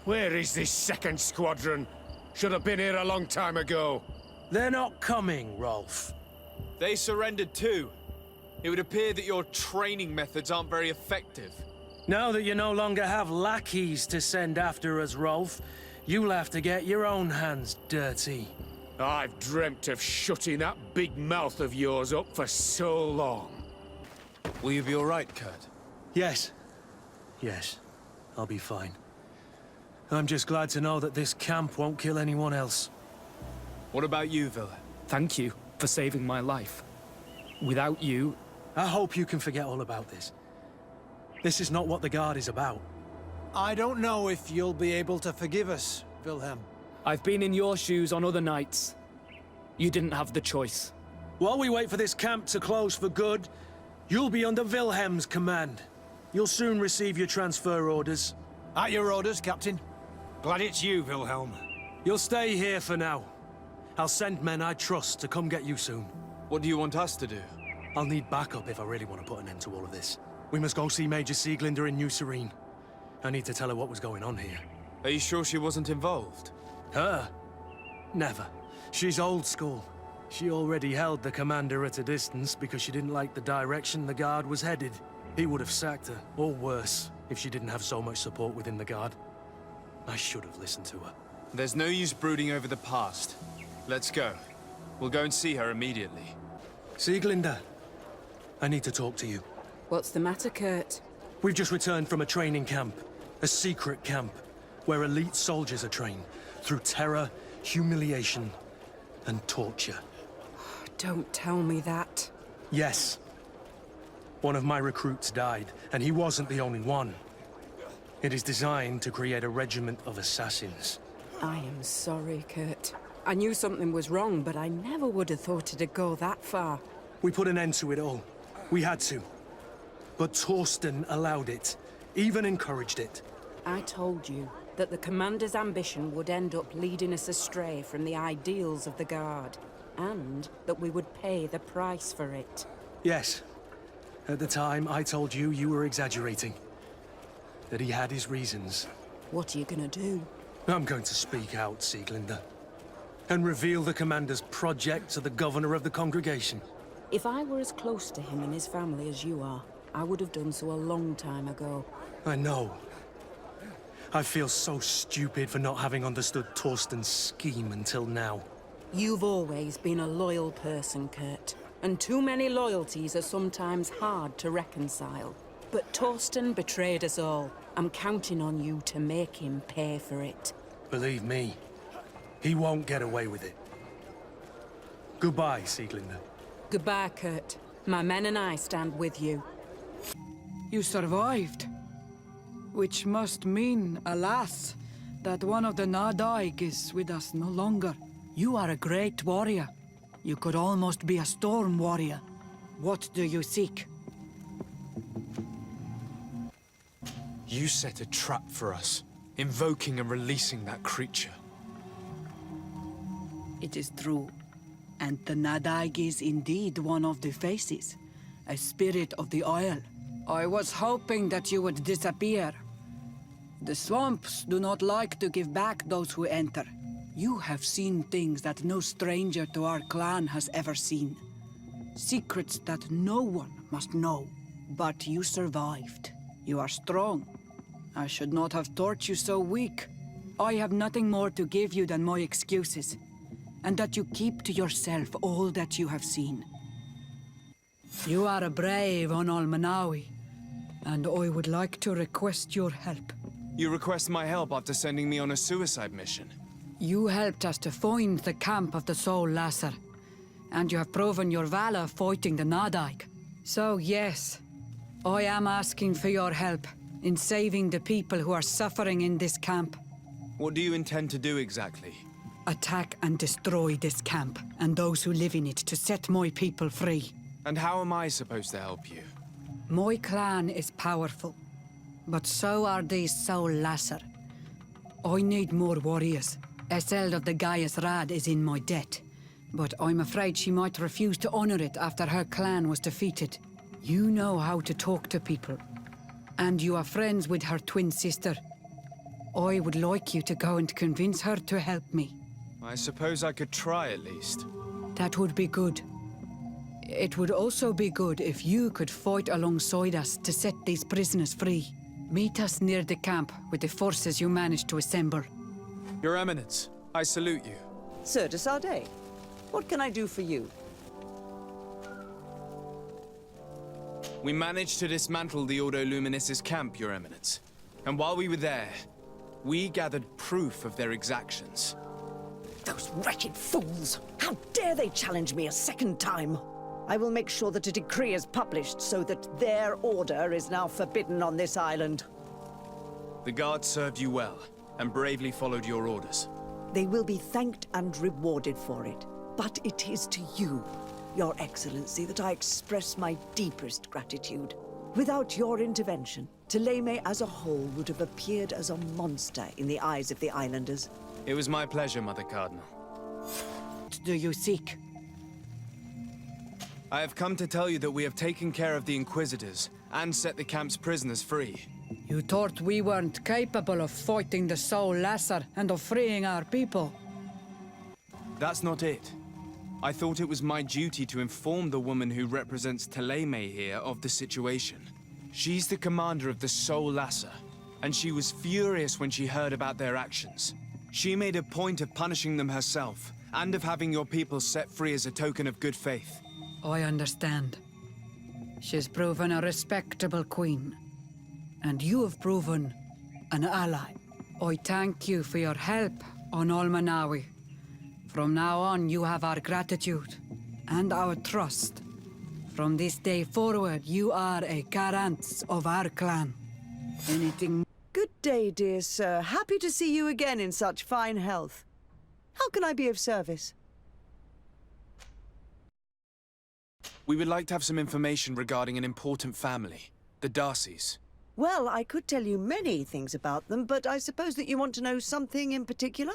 Where is this second squadron? Should have been here a long time ago. They're not coming, Rolf. They surrendered too. It would appear that your training methods aren't very effective. Now that you no longer have lackeys to send after us, Rolf, you'll have to get your own hands dirty. I've dreamt of shutting that big mouth of yours up for so long. Will you be all right, Kurt? Yes. Yes. I'll be fine. I'm just glad to know that this camp won't kill anyone else. What about you, Villa? Thank you for saving my life. Without you... I hope you can forget all about this. This is not what the Guard is about. I don't know if you'll be able to forgive us, Wilhelm. I've been in your shoes on other nights. You didn't have the choice. While we wait for this camp to close for good, you'll be under Wilhelm's command. You'll soon receive your transfer orders. At your orders, Captain. Glad it's you, Wilhelm. You'll stay here for now. I'll send men I trust to come get you soon. What do you want us to do? I'll need backup if I really want to put an end to all of this. We must go see Major Sieglinder in New Serene. I need to tell her what was going on here. Are you sure she wasn't involved? Her? Never. She's old school. She already held the commander at a distance because she didn't like the direction the Guard was headed. He would have sacked her, or worse, if she didn't have so much support within the Guard. I should have listened to her. There's no use brooding over the past. Let's go. We'll go and see her immediately. Sieglinder, I need to talk to you. What's the matter, Kurt? We've just returned from a training camp. A secret camp, where elite soldiers are trained through terror, humiliation, and torture. Don't tell me that. Yes. One of my recruits died, and he wasn't the only one. It is designed to create a regiment of assassins. I am sorry, Kurt. I knew something was wrong, but I never would have thought it'd go that far. We put an end to it all. We had to. But Torsten allowed it, even encouraged it. I told you that the Commander's ambition would end up leading us astray from the ideals of the Guard, and that we would pay the price for it. Yes. At the time, I told you you were exaggerating. That he had his reasons. What are you gonna do? I'm going to speak out, Sieglinde, and reveal the commander's project to the governor of the congregation. If I were as close to him and his family as you are, I would have done so a long time ago. I know. I feel so stupid for not having understood Torsten's scheme until now. You've always been a loyal person, Kurt. And too many loyalties are sometimes hard to reconcile. But Torsten betrayed us all. I'm counting on you to make him pay for it. Believe me, he won't get away with it. Goodbye, Sieglinde. Goodbye, Kurt. My men and I stand with you. You survived. Which must mean, alas, that one of the Nadaig is with us no longer. You are a great warrior. You could almost be a storm warrior. What do you seek? You set a trap for us, invoking and releasing that creature. It is true. And the Nadaig is indeed one of the faces. A spirit of the Isle. I was hoping that you would disappear. The swamps do not like to give back those who enter. You have seen things that no stranger to our clan has ever seen. Secrets that no one must know. But you survived. You are strong. I should not have thought you so weak. I have nothing more to give you than my excuses. And that you keep to yourself all that you have seen. You are a brave on Almanawi, and I would like to request your help. You request my help after sending me on a suicide mission? You helped us to find the camp of the Soul Lasser, and you have proven your valor fighting the Nadaig. So yes, I am asking for your help in saving the people who are suffering in this camp. What do you intend to do exactly? Attack and destroy this camp, and those who live in it, to set my people free. And how am I supposed to help you? My clan is powerful, but so are these Soul Lasser. I need more warriors. Eseld of the Gaius Rad is in my debt, but I'm afraid she might refuse to honor it after her clan was defeated. You know how to talk to people, and you are friends with her twin sister. I would like you to go and convince her to help me. I suppose I could try at least. That would be good. It would also be good if you could fight alongside us to set these prisoners free. Meet us near the camp with the forces you managed to assemble. Your Eminence, I salute you. Sir de Sardet, what can I do for you? We managed to dismantle the Ordo Luminis' camp, Your Eminence. And while we were there, we gathered proof of their exactions. Those wretched fools! How dare they challenge me a second time! I will make sure that a decree is published so that their order is now forbidden on this island. The guards served you well, and bravely followed your orders. They will be thanked and rewarded for it. But it is to you, Your Excellency, that I express my deepest gratitude. Without your intervention, Thélème as a whole would have appeared as a monster in the eyes of the islanders. It was my pleasure, Mother Cardinal. What do you seek? I have come to tell you that we have taken care of the Inquisitors, and set the camp's prisoners free. You thought we weren't capable of fighting the Soul Lasser and of freeing our people? That's not it. I thought it was my duty to inform the woman who represents Thélème here of the situation. She's the commander of the Soul Lasser, and she was furious when she heard about their actions. She made a point of punishing them herself, and of having your people set free as a token of good faith. I understand. She's proven a respectable queen. And you have proven an ally. I thank you for your help on Almanawi. From now on, you have our gratitude and our trust. From this day forward, you are a garant of our clan. Anything... Good day, dear sir. Happy to see you again in such fine health. How can I be of service? We would like to have some information regarding an important family, the Darcys. Well, I could tell you many things about them, but I suppose that you want to know something in particular?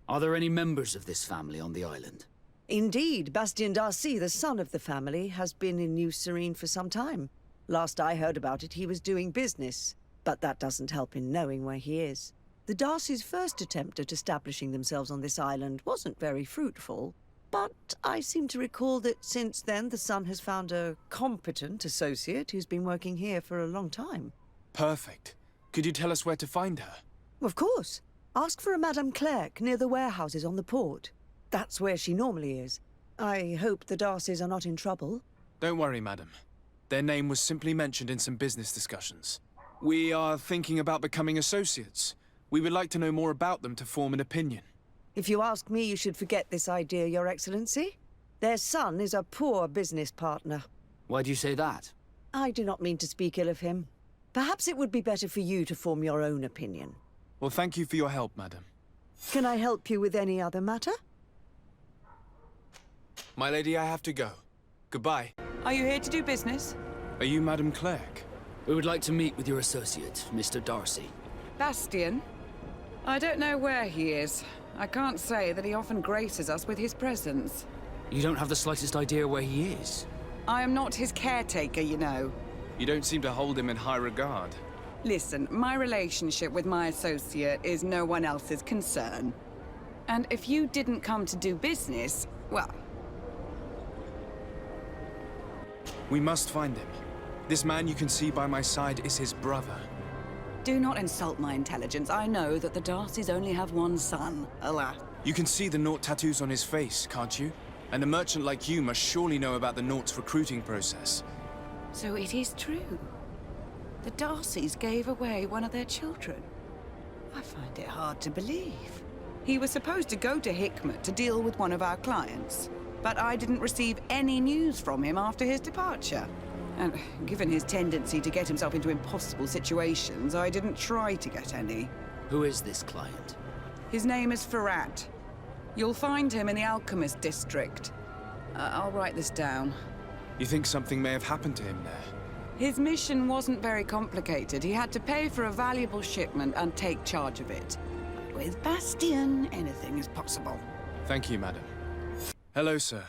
Are there any members of this family on the island? Indeed, Bastien Darcy, the son of the family, has been in New Serene for some time. Last I heard about it, he was doing business, but that doesn't help in knowing where he is. The Darcys' first attempt at establishing themselves on this island wasn't very fruitful, but I seem to recall that since then the son has found a competent associate who's been working here for a long time. Perfect. Could you tell us where to find her? Of course. Ask for a Madame Clerc near the warehouses on the port. That's where she normally is. I hope the Darcys are not in trouble. Don't worry, madam. Their name was simply mentioned in some business discussions. We are thinking about becoming associates. We would like to know more about them to form an opinion. If you ask me, you should forget this idea, Your Excellency. Their son is a poor business partner. Why do you say that? I do not mean to speak ill of him. Perhaps it would be better for you to form your own opinion. Well, thank you for your help, madam. Can I help you with any other matter? My lady, I have to go. Goodbye. Are you here to do business? Are you Madame Clerc? We would like to meet with your associate, Mr. Darcy. Bastian? I don't know where he is. I can't say that he often graces us with his presence. You don't have the slightest idea where he is? I am not his caretaker, you know. You don't seem to hold him in high regard. Listen, my relationship with my associate is no one else's concern. And if you didn't come to do business, well... We must find him. This man you can see by my side is his brother. Do not insult my intelligence. I know that the Darcys only have one son, alas. You can see the Naught tattoos on his face, can't you? And a merchant like you must surely know about the Naught's recruiting process. So it is true. The Darcys gave away one of their children. I find it hard to believe. He was supposed to go to Hikmet to deal with one of our clients, but I didn't receive any news from him after his departure. And given his tendency to get himself into impossible situations, I didn't try to get any. Who is this client? His name is Farad. You'll find him in the Alchemist District. I'll write this down. You think something may have happened to him there? His mission wasn't very complicated. He had to pay for a valuable shipment and take charge of it. But with Bastian, anything is possible. Thank you, madam. Hello, sir.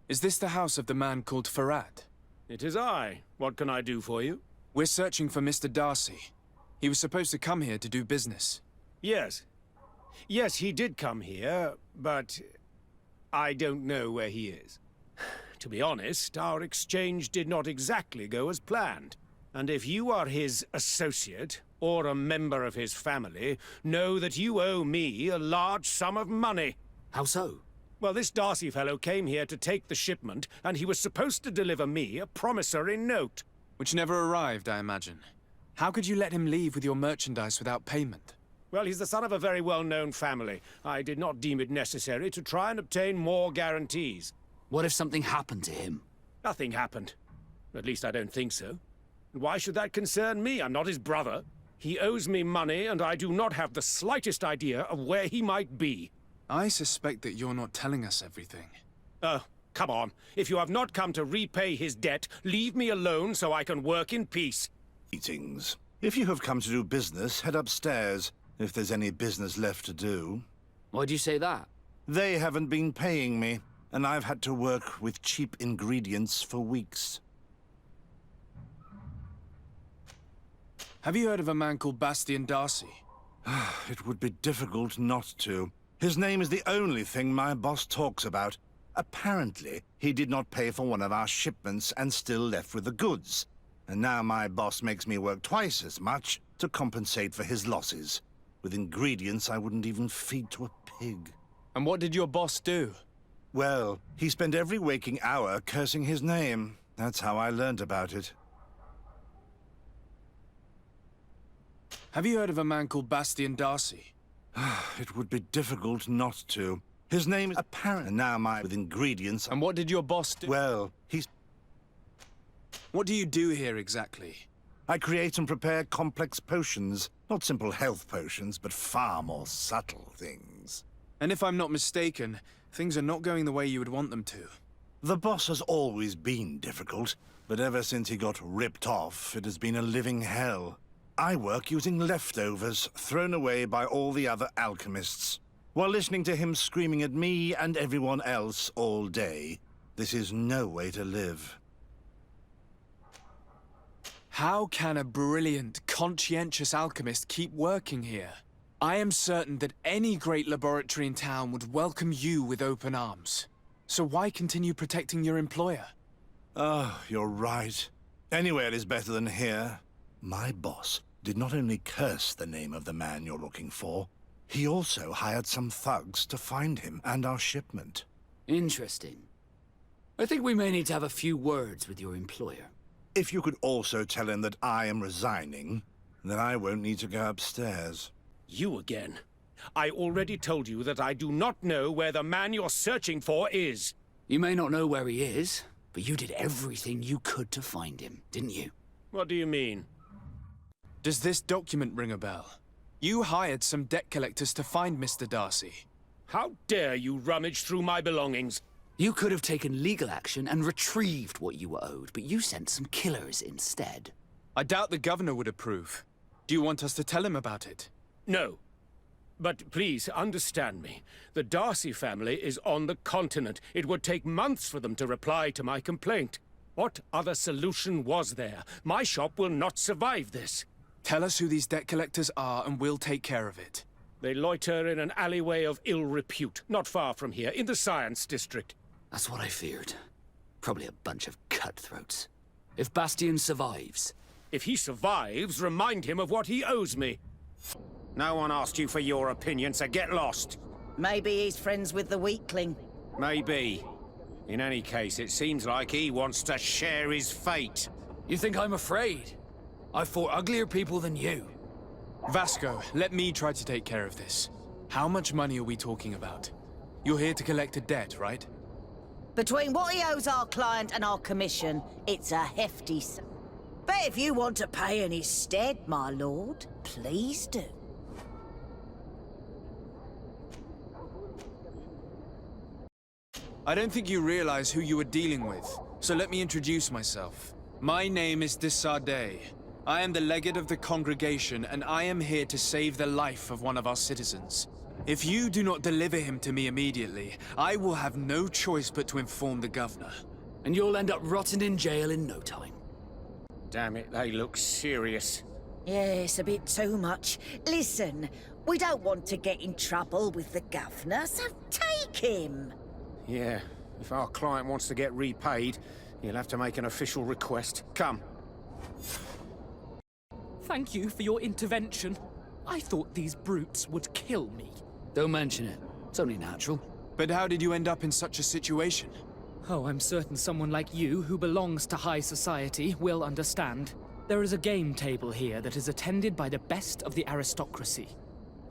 Is this the house of the man called Farad? It is I. What can I do for you? We're searching for Mr. Darcy. He was supposed to come here to do business. Yes. Yes, he did come here, but I don't know where he is. To be honest, our exchange did not exactly go as planned. And if you are his associate, or a member of his family, know that you owe me a large sum of money. How so? Well, this Darcy fellow came here to take the shipment, and he was supposed to deliver me a promissory note. Which never arrived, I imagine. How could you let him leave with your merchandise without payment? Well, he's the son of a very well-known family. I did not deem it necessary to try and obtain more guarantees. What if something happened to him? Nothing happened. At least I don't think so. And why should that concern me? I'm not his brother. He owes me money, and I do not have the slightest idea of where he might be. I suspect that you're not telling us everything. Oh, come on. If you have not come to repay his debt, leave me alone so I can work in peace. Meetings. If you have come to do business, head upstairs, if there's any business left to do. Why do you say that? They haven't been paying me, and I've had to work with cheap ingredients for weeks. Have you heard of a man called Bastian Darcy? It would be difficult not to. His name is the only thing my boss talks about. Apparently, he did not pay for one of our shipments and still left with the goods. And now my boss makes me work twice as much to compensate for his losses. With ingredients I wouldn't even feed to a pig. And what did your boss do? Well, he spent every waking hour cursing his name. That's how I learned about it. Have you heard of a man called Bastian Darcy? It would be difficult not to. His name is apparent now with ingredients. And what did your boss do? Well, he's... What do you do here exactly? I create and prepare complex potions. Not simple health potions, but far more subtle things. And if I'm not mistaken, things are not going the way you would want them to. The boss has always been difficult, but ever since he got ripped off, it has been a living hell. I work using leftovers thrown away by all the other alchemists, while listening to him screaming at me and everyone else all day. This is no way to live. How can a brilliant, conscientious alchemist keep working here? I am certain that any great laboratory in town would welcome you with open arms. So why continue protecting your employer? Oh, you're right. Anywhere is better than here. My boss did not only curse the name of the man you're looking for, he also hired some thugs to find him and our shipment. Interesting. I think we may need to have a few words with your employer. If you could also tell him that I am resigning, then I won't need to go upstairs. You again. I already told you that I do not know where the man you're searching for is. You may not know where he is, but you did everything you could to find him, didn't you? What do you mean? Does this document ring a bell? You hired some debt collectors to find Mr. Darcy. How dare you rummage through my belongings? You could have taken legal action and retrieved what you were owed, but you sent some killers instead. I doubt the governor would approve. Do you want us to tell him about it? No. But please, understand me. The Darcy family is on the continent. It would take months for them to reply to my complaint. What other solution was there? My shop will not survive this. Tell us who these debt collectors are and we'll take care of it. They loiter in an alleyway of ill repute, not far from here, in the Science District. That's what I feared. Probably a bunch of cutthroats. If Bastian survives... If he survives, remind him of what he owes me. No one asked you for your opinion, so get lost. Maybe he's friends with the weakling. Maybe. In any case, it seems like he wants to share his fate. You think I'm afraid? I fought uglier people than you. Vasco, let me try to take care of this. How much money are we talking about? You're here to collect a debt, right? Between what he owes our client and our commission, it's a hefty sum. But if you want to pay in his stead, my lord, please do. I don't think you realize who you are dealing with, so let me introduce myself. My name is Desardet. I am the legate of the congregation, and I am here to save the life of one of our citizens. If you do not deliver him to me immediately, I will have no choice but to inform the governor. And you'll end up rotting in jail in no time. Damn it, they look serious. Yes, a bit too much. Listen, we don't want to get in trouble with the governor, so take him. Yeah, if our client wants to get repaid, he'll have to make an official request. Come. Thank you for your intervention. I thought these brutes would kill me. Don't mention it. It's only natural. But how did you end up in such a situation? Oh, I'm certain someone like you, who belongs to high society, will understand. There is a game table here that is attended by the best of the aristocracy.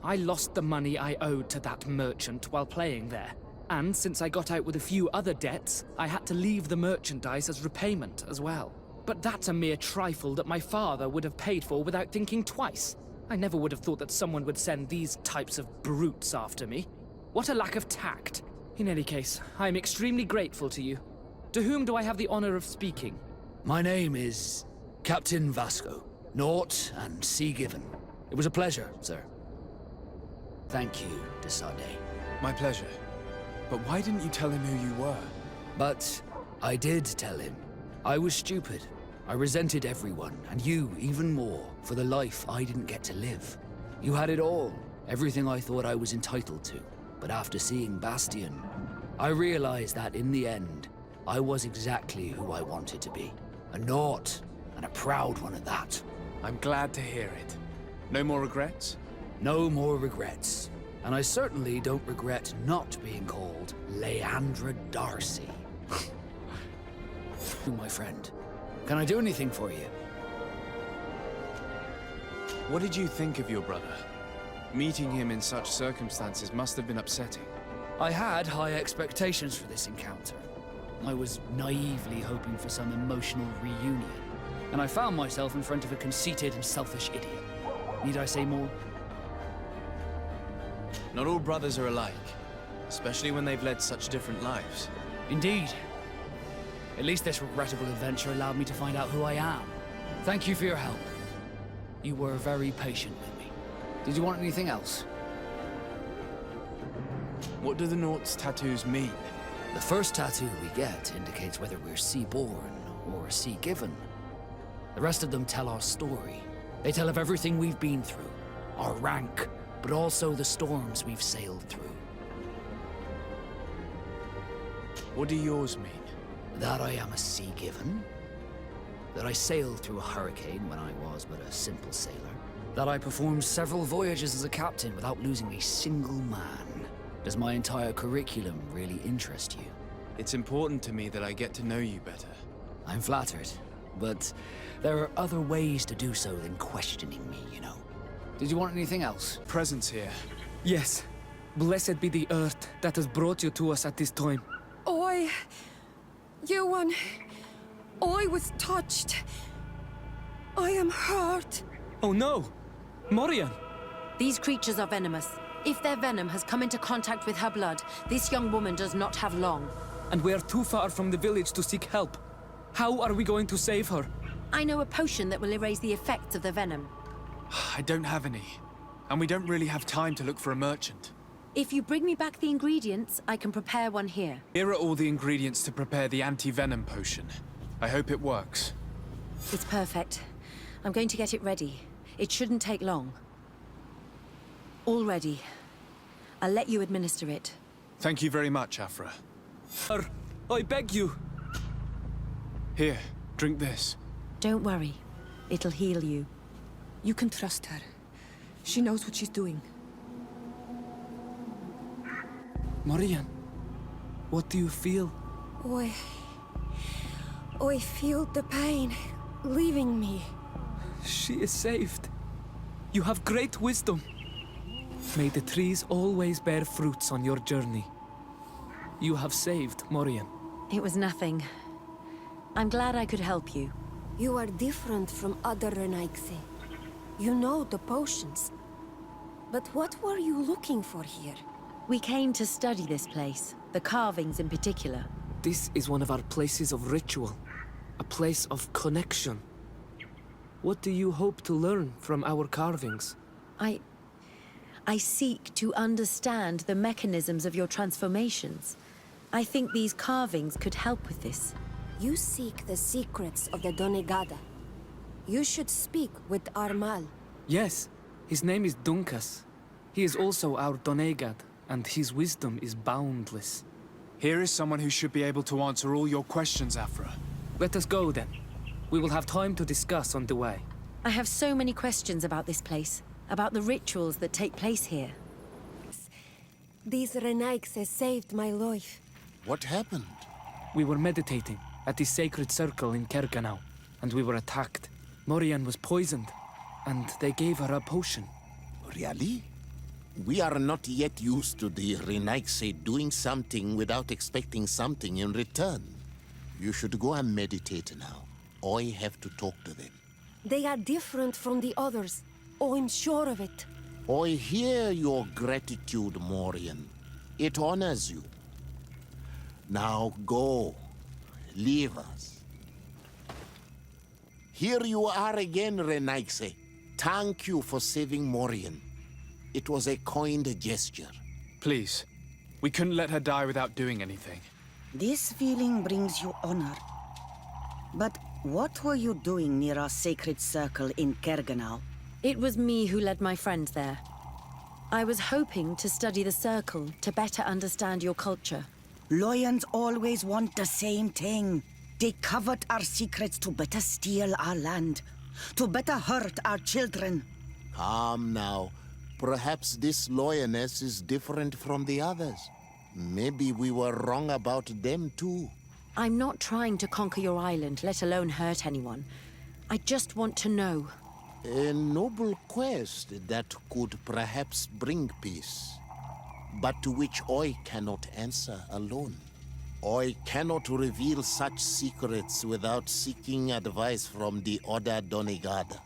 I lost the money I owed to that merchant while playing there. And since I got out with a few other debts, I had to leave the merchandise as repayment as well. But that's a mere trifle that my father would have paid for without thinking twice. I never would have thought that someone would send these types of brutes after me. What a lack of tact. In any case, I am extremely grateful to you. To whom do I have the honor of speaking? My name is Captain Vasco. Naught and Sea Given. It was a pleasure, sir. Thank you, Desardet. My pleasure. But why didn't you tell him who you were? But I did tell him. I was stupid. I resented everyone, and you even more, for the life I didn't get to live. You had it all, everything I thought I was entitled to. But after seeing Bastian, I realized that in the end, I was exactly who I wanted to be. A naught, and a proud one at that. I'm glad to hear it. No more regrets? No more regrets. And I certainly don't regret not being called Leandra Darcy. My friend, can I do anything for you? What did you think of your brother? Meeting him in such circumstances must have been upsetting. I had high expectations for this encounter. I was naively hoping for some emotional reunion, and I found myself in front of a conceited and selfish idiot. Need I say more? Not all brothers are alike, especially when they've led such different lives. Indeed. At least this regrettable adventure allowed me to find out who I am. Thank you for your help. You were very patient with me. Did you want anything else? What do the Naught's tattoos mean? The first tattoo we get indicates whether we're sea-born or sea-given. The rest of them tell our story. They tell of everything we've been through. Our rank, but also the storms we've sailed through. What do yours mean? That I am a sea given, that I sailed through a hurricane when I was but a simple sailor, that I performed several voyages as a captain without losing a single man. Does my entire curriculum really interest you? It's important to me that I get to know you better. I'm flattered, but there are other ways to do so than questioning me, you know. Did you want anything else? Presence here. Yes. Blessed be the earth that has brought you to us at this time. Ewan, I was touched. I am hurt. Oh no! Morian! These creatures are venomous. If their venom has come into contact with her blood, this young woman does not have long. And we are too far from the village to seek help. How are we going to save her? I know a potion that will erase the effects of the venom. I don't have any. And we don't really have time to look for a merchant. If you bring me back the ingredients, I can prepare one here. Here are all the ingredients to prepare the anti-venom potion. I hope it works. It's perfect. I'm going to get it ready. It shouldn't take long. All ready. I'll let you administer it. Thank you very much, Afra. I beg you. Here, drink this. Don't worry. It'll heal you. You can trust her. She knows what she's doing. Morian, what do you feel? I feel the pain leaving me. She is saved. You have great wisdom. May the trees always bear fruits on your journey. You have saved Morian. It was nothing. I'm glad I could help you. You are different from other Renaigse. You know the potions. But what were you looking for here? We came to study this place, the carvings in particular. This is one of our places of ritual, a place of connection. What do you hope to learn from our carvings? I seek to understand the mechanisms of your transformations. I think these carvings could help with this. You seek the secrets of the Donegada. You should speak with Armal. Yes, his name is Dunkas. He is also our Donegad, and his wisdom is boundless. Here is someone who should be able to answer all your questions, Afra. Let us go, then. We will have time to discuss on the way. I have so many questions about this place, about the rituals that take place here. These Renaigse saved my life. What happened? We were meditating at the sacred circle in Kerganau, and we were attacked. Morian was poisoned, and they gave her a potion. Really? We are not yet used to the Renaigse doing something without expecting something in return. You should go and meditate now. I have to talk to them. They are different from the others. Oh, I'm sure of it. I hear your gratitude, Morian. It honors you. Now go. Leave us. Here you are again, Renaigse. Thank you for saving Morian. It was a kind gesture. Please. We couldn't let her die without doing anything. This feeling brings you honor. But what were you doing near our sacred circle in Kerganau? It was me who led my friends there. I was hoping to study the circle to better understand your culture. Lions always want the same thing. They covet our secrets to better steal our land, to better hurt our children. Calm now. Perhaps this lioness is different from the others. Maybe we were wrong about them too. I'm not trying to conquer your island, let alone hurt anyone. I just want to know. A noble quest that could perhaps bring peace, but to which I cannot answer alone. I cannot reveal such secrets without seeking advice from the other Donegada.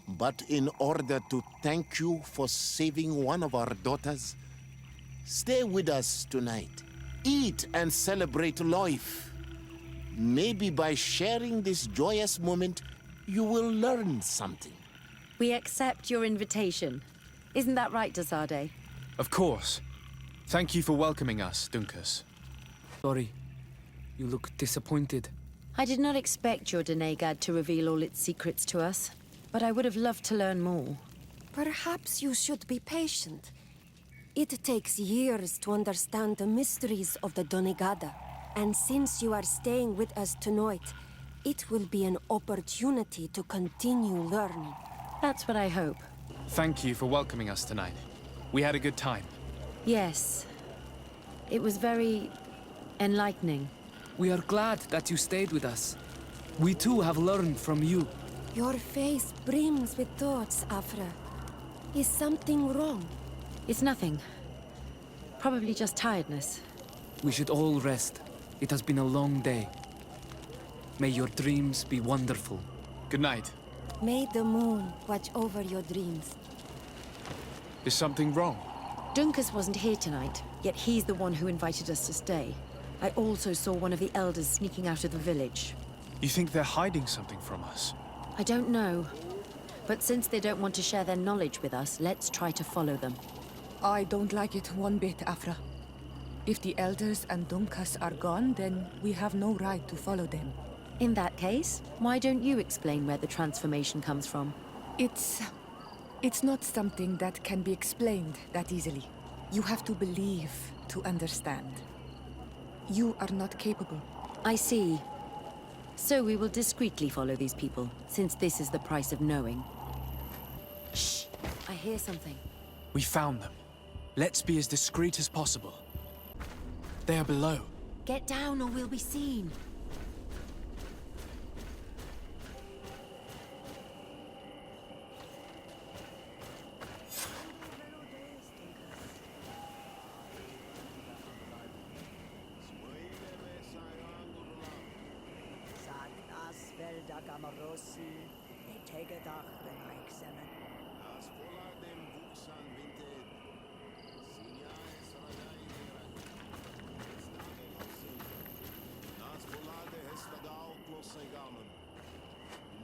But in order to thank you for saving one of our daughters, stay with us tonight. Eat and celebrate life. Maybe by sharing this joyous moment, you will learn something. We accept your invitation. Isn't that right, Desade? Of course. Thank you for welcoming us, Dunkas. Sorry. You look disappointed. I did not expect your Donegad to reveal all its secrets to us, but I would have loved to learn more. Perhaps you should be patient. It takes years to understand the mysteries of the Donegada. And since you are staying with us tonight, it will be an opportunity to continue learning. That's what I hope. Thank you for welcoming us tonight. We had a good time. Yes. It was very enlightening. We are glad that you stayed with us. We too have learned from you. Your face brims with thoughts, Afra. Is something wrong? It's nothing. Probably just tiredness. We should all rest. It has been a long day. May your dreams be wonderful. Good night. May the moon watch over your dreams. Is something wrong? Dunkus wasn't here tonight, yet he's the one who invited us to stay. I also saw one of the elders sneaking out of the village. You think they're hiding something from us? I don't know. But since they don't want to share their knowledge with us, let's try to follow them. I don't like it one bit, Afra. If the elders and Dunkas are gone, then we have no right to follow them. In that case, why don't you explain where the transformation comes from? It's not something that can be explained that easily. You have to believe to understand. You are not capable. I see. So we will discreetly follow these people, since this is the price of knowing. Shh! I hear something. We found them. Let's be as discreet as possible. They are below. Get down or we'll be seen.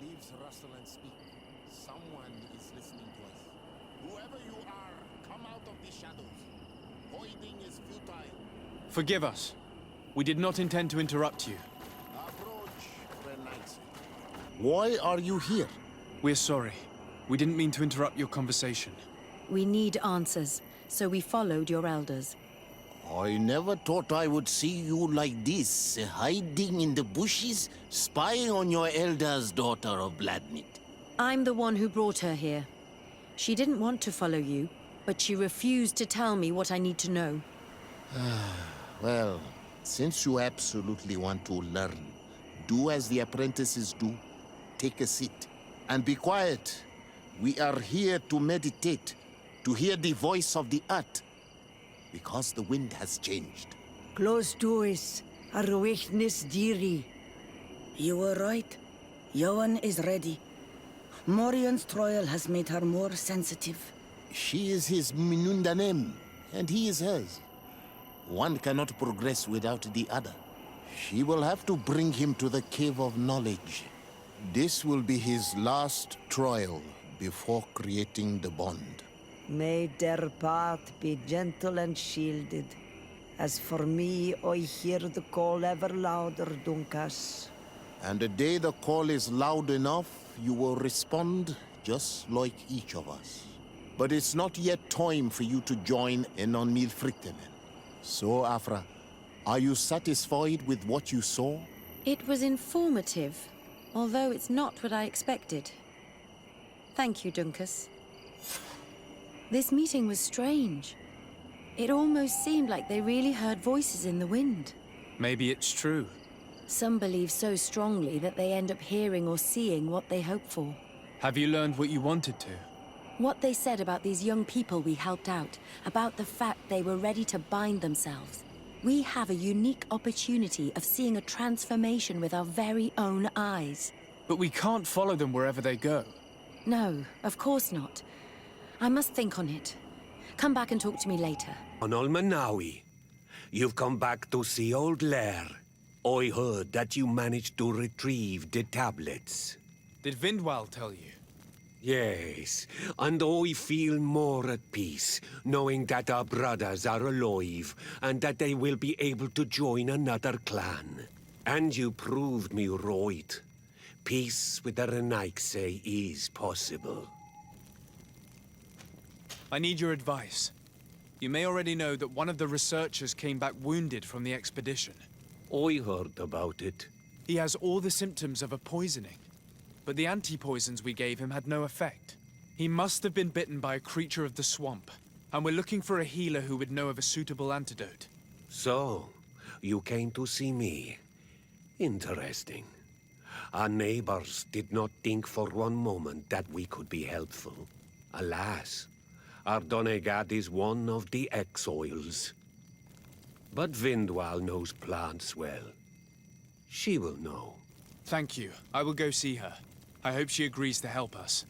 Leaves rustle and speak. Someone is listening to us. Whoever you are, come out of the shadows. Voiding is futile. Forgive us. We did not intend to interrupt you. Approach, Renaissance. Why are you here? We're sorry. We didn't mean to interrupt your conversation. We need answers, so we followed your elders. I never thought I would see you like this, hiding in the bushes, spying on your elder's daughter of Bladnit. I'm the one who brought her here. She didn't want to follow you, but she refused to tell me what I need to know. Well, since you absolutely want to learn, do as the apprentices do. Take a seat and be quiet. We are here to meditate, to hear the voice of the earth. Because the wind has changed. Close to us, Arwechnis Diri. You were right. Johan is ready. Morian's trial has made her more sensitive. She is his Minundanem, and he is hers. One cannot progress without the other. She will have to bring him to the Cave of Knowledge. This will be his last trial before creating the bond. May their path be gentle and shielded. As for me, I hear the call ever louder, Dunkas. And the day the call is loud enough, you will respond just like each of us. But it's not yet time for you to join in on Milfrichtemen. So, Afra, are you satisfied with what you saw? It was informative, although it's not what I expected. Thank you, Dunkus. This meeting was strange. It almost seemed like they really heard voices in the wind. Maybe it's true. Some believe so strongly that they end up hearing or seeing what they hope for. Have you learned what you wanted to? What they said about these young people we helped out, about the fact they were ready to bind themselves. We have a unique opportunity of seeing a transformation with our very own eyes. But we can't follow them wherever they go. No, of course not. I must think on it. Come back and talk to me later. On Olmanawi, you've come back to see old Lair. I heard that you managed to retrieve the tablets. Did Vindwal tell you? Yes, and I feel more at peace, knowing that our brothers are alive, and that they will be able to join another clan. And you proved me right. Peace with the Renaissance is possible. I need your advice. You may already know that one of the researchers came back wounded from the expedition. I heard about it. He has all the symptoms of a poisoning, but the anti-poisons we gave him had no effect. He must have been bitten by a creature of the swamp, and we're looking for a healer who would know of a suitable antidote. So, you came to see me. Interesting. Our neighbors did not think for one moment that we could be helpful. Alas, our Donegat is one of the exiles. But Vindwal knows plants well. She will know. Thank you. I will go see her. I hope she agrees to help us.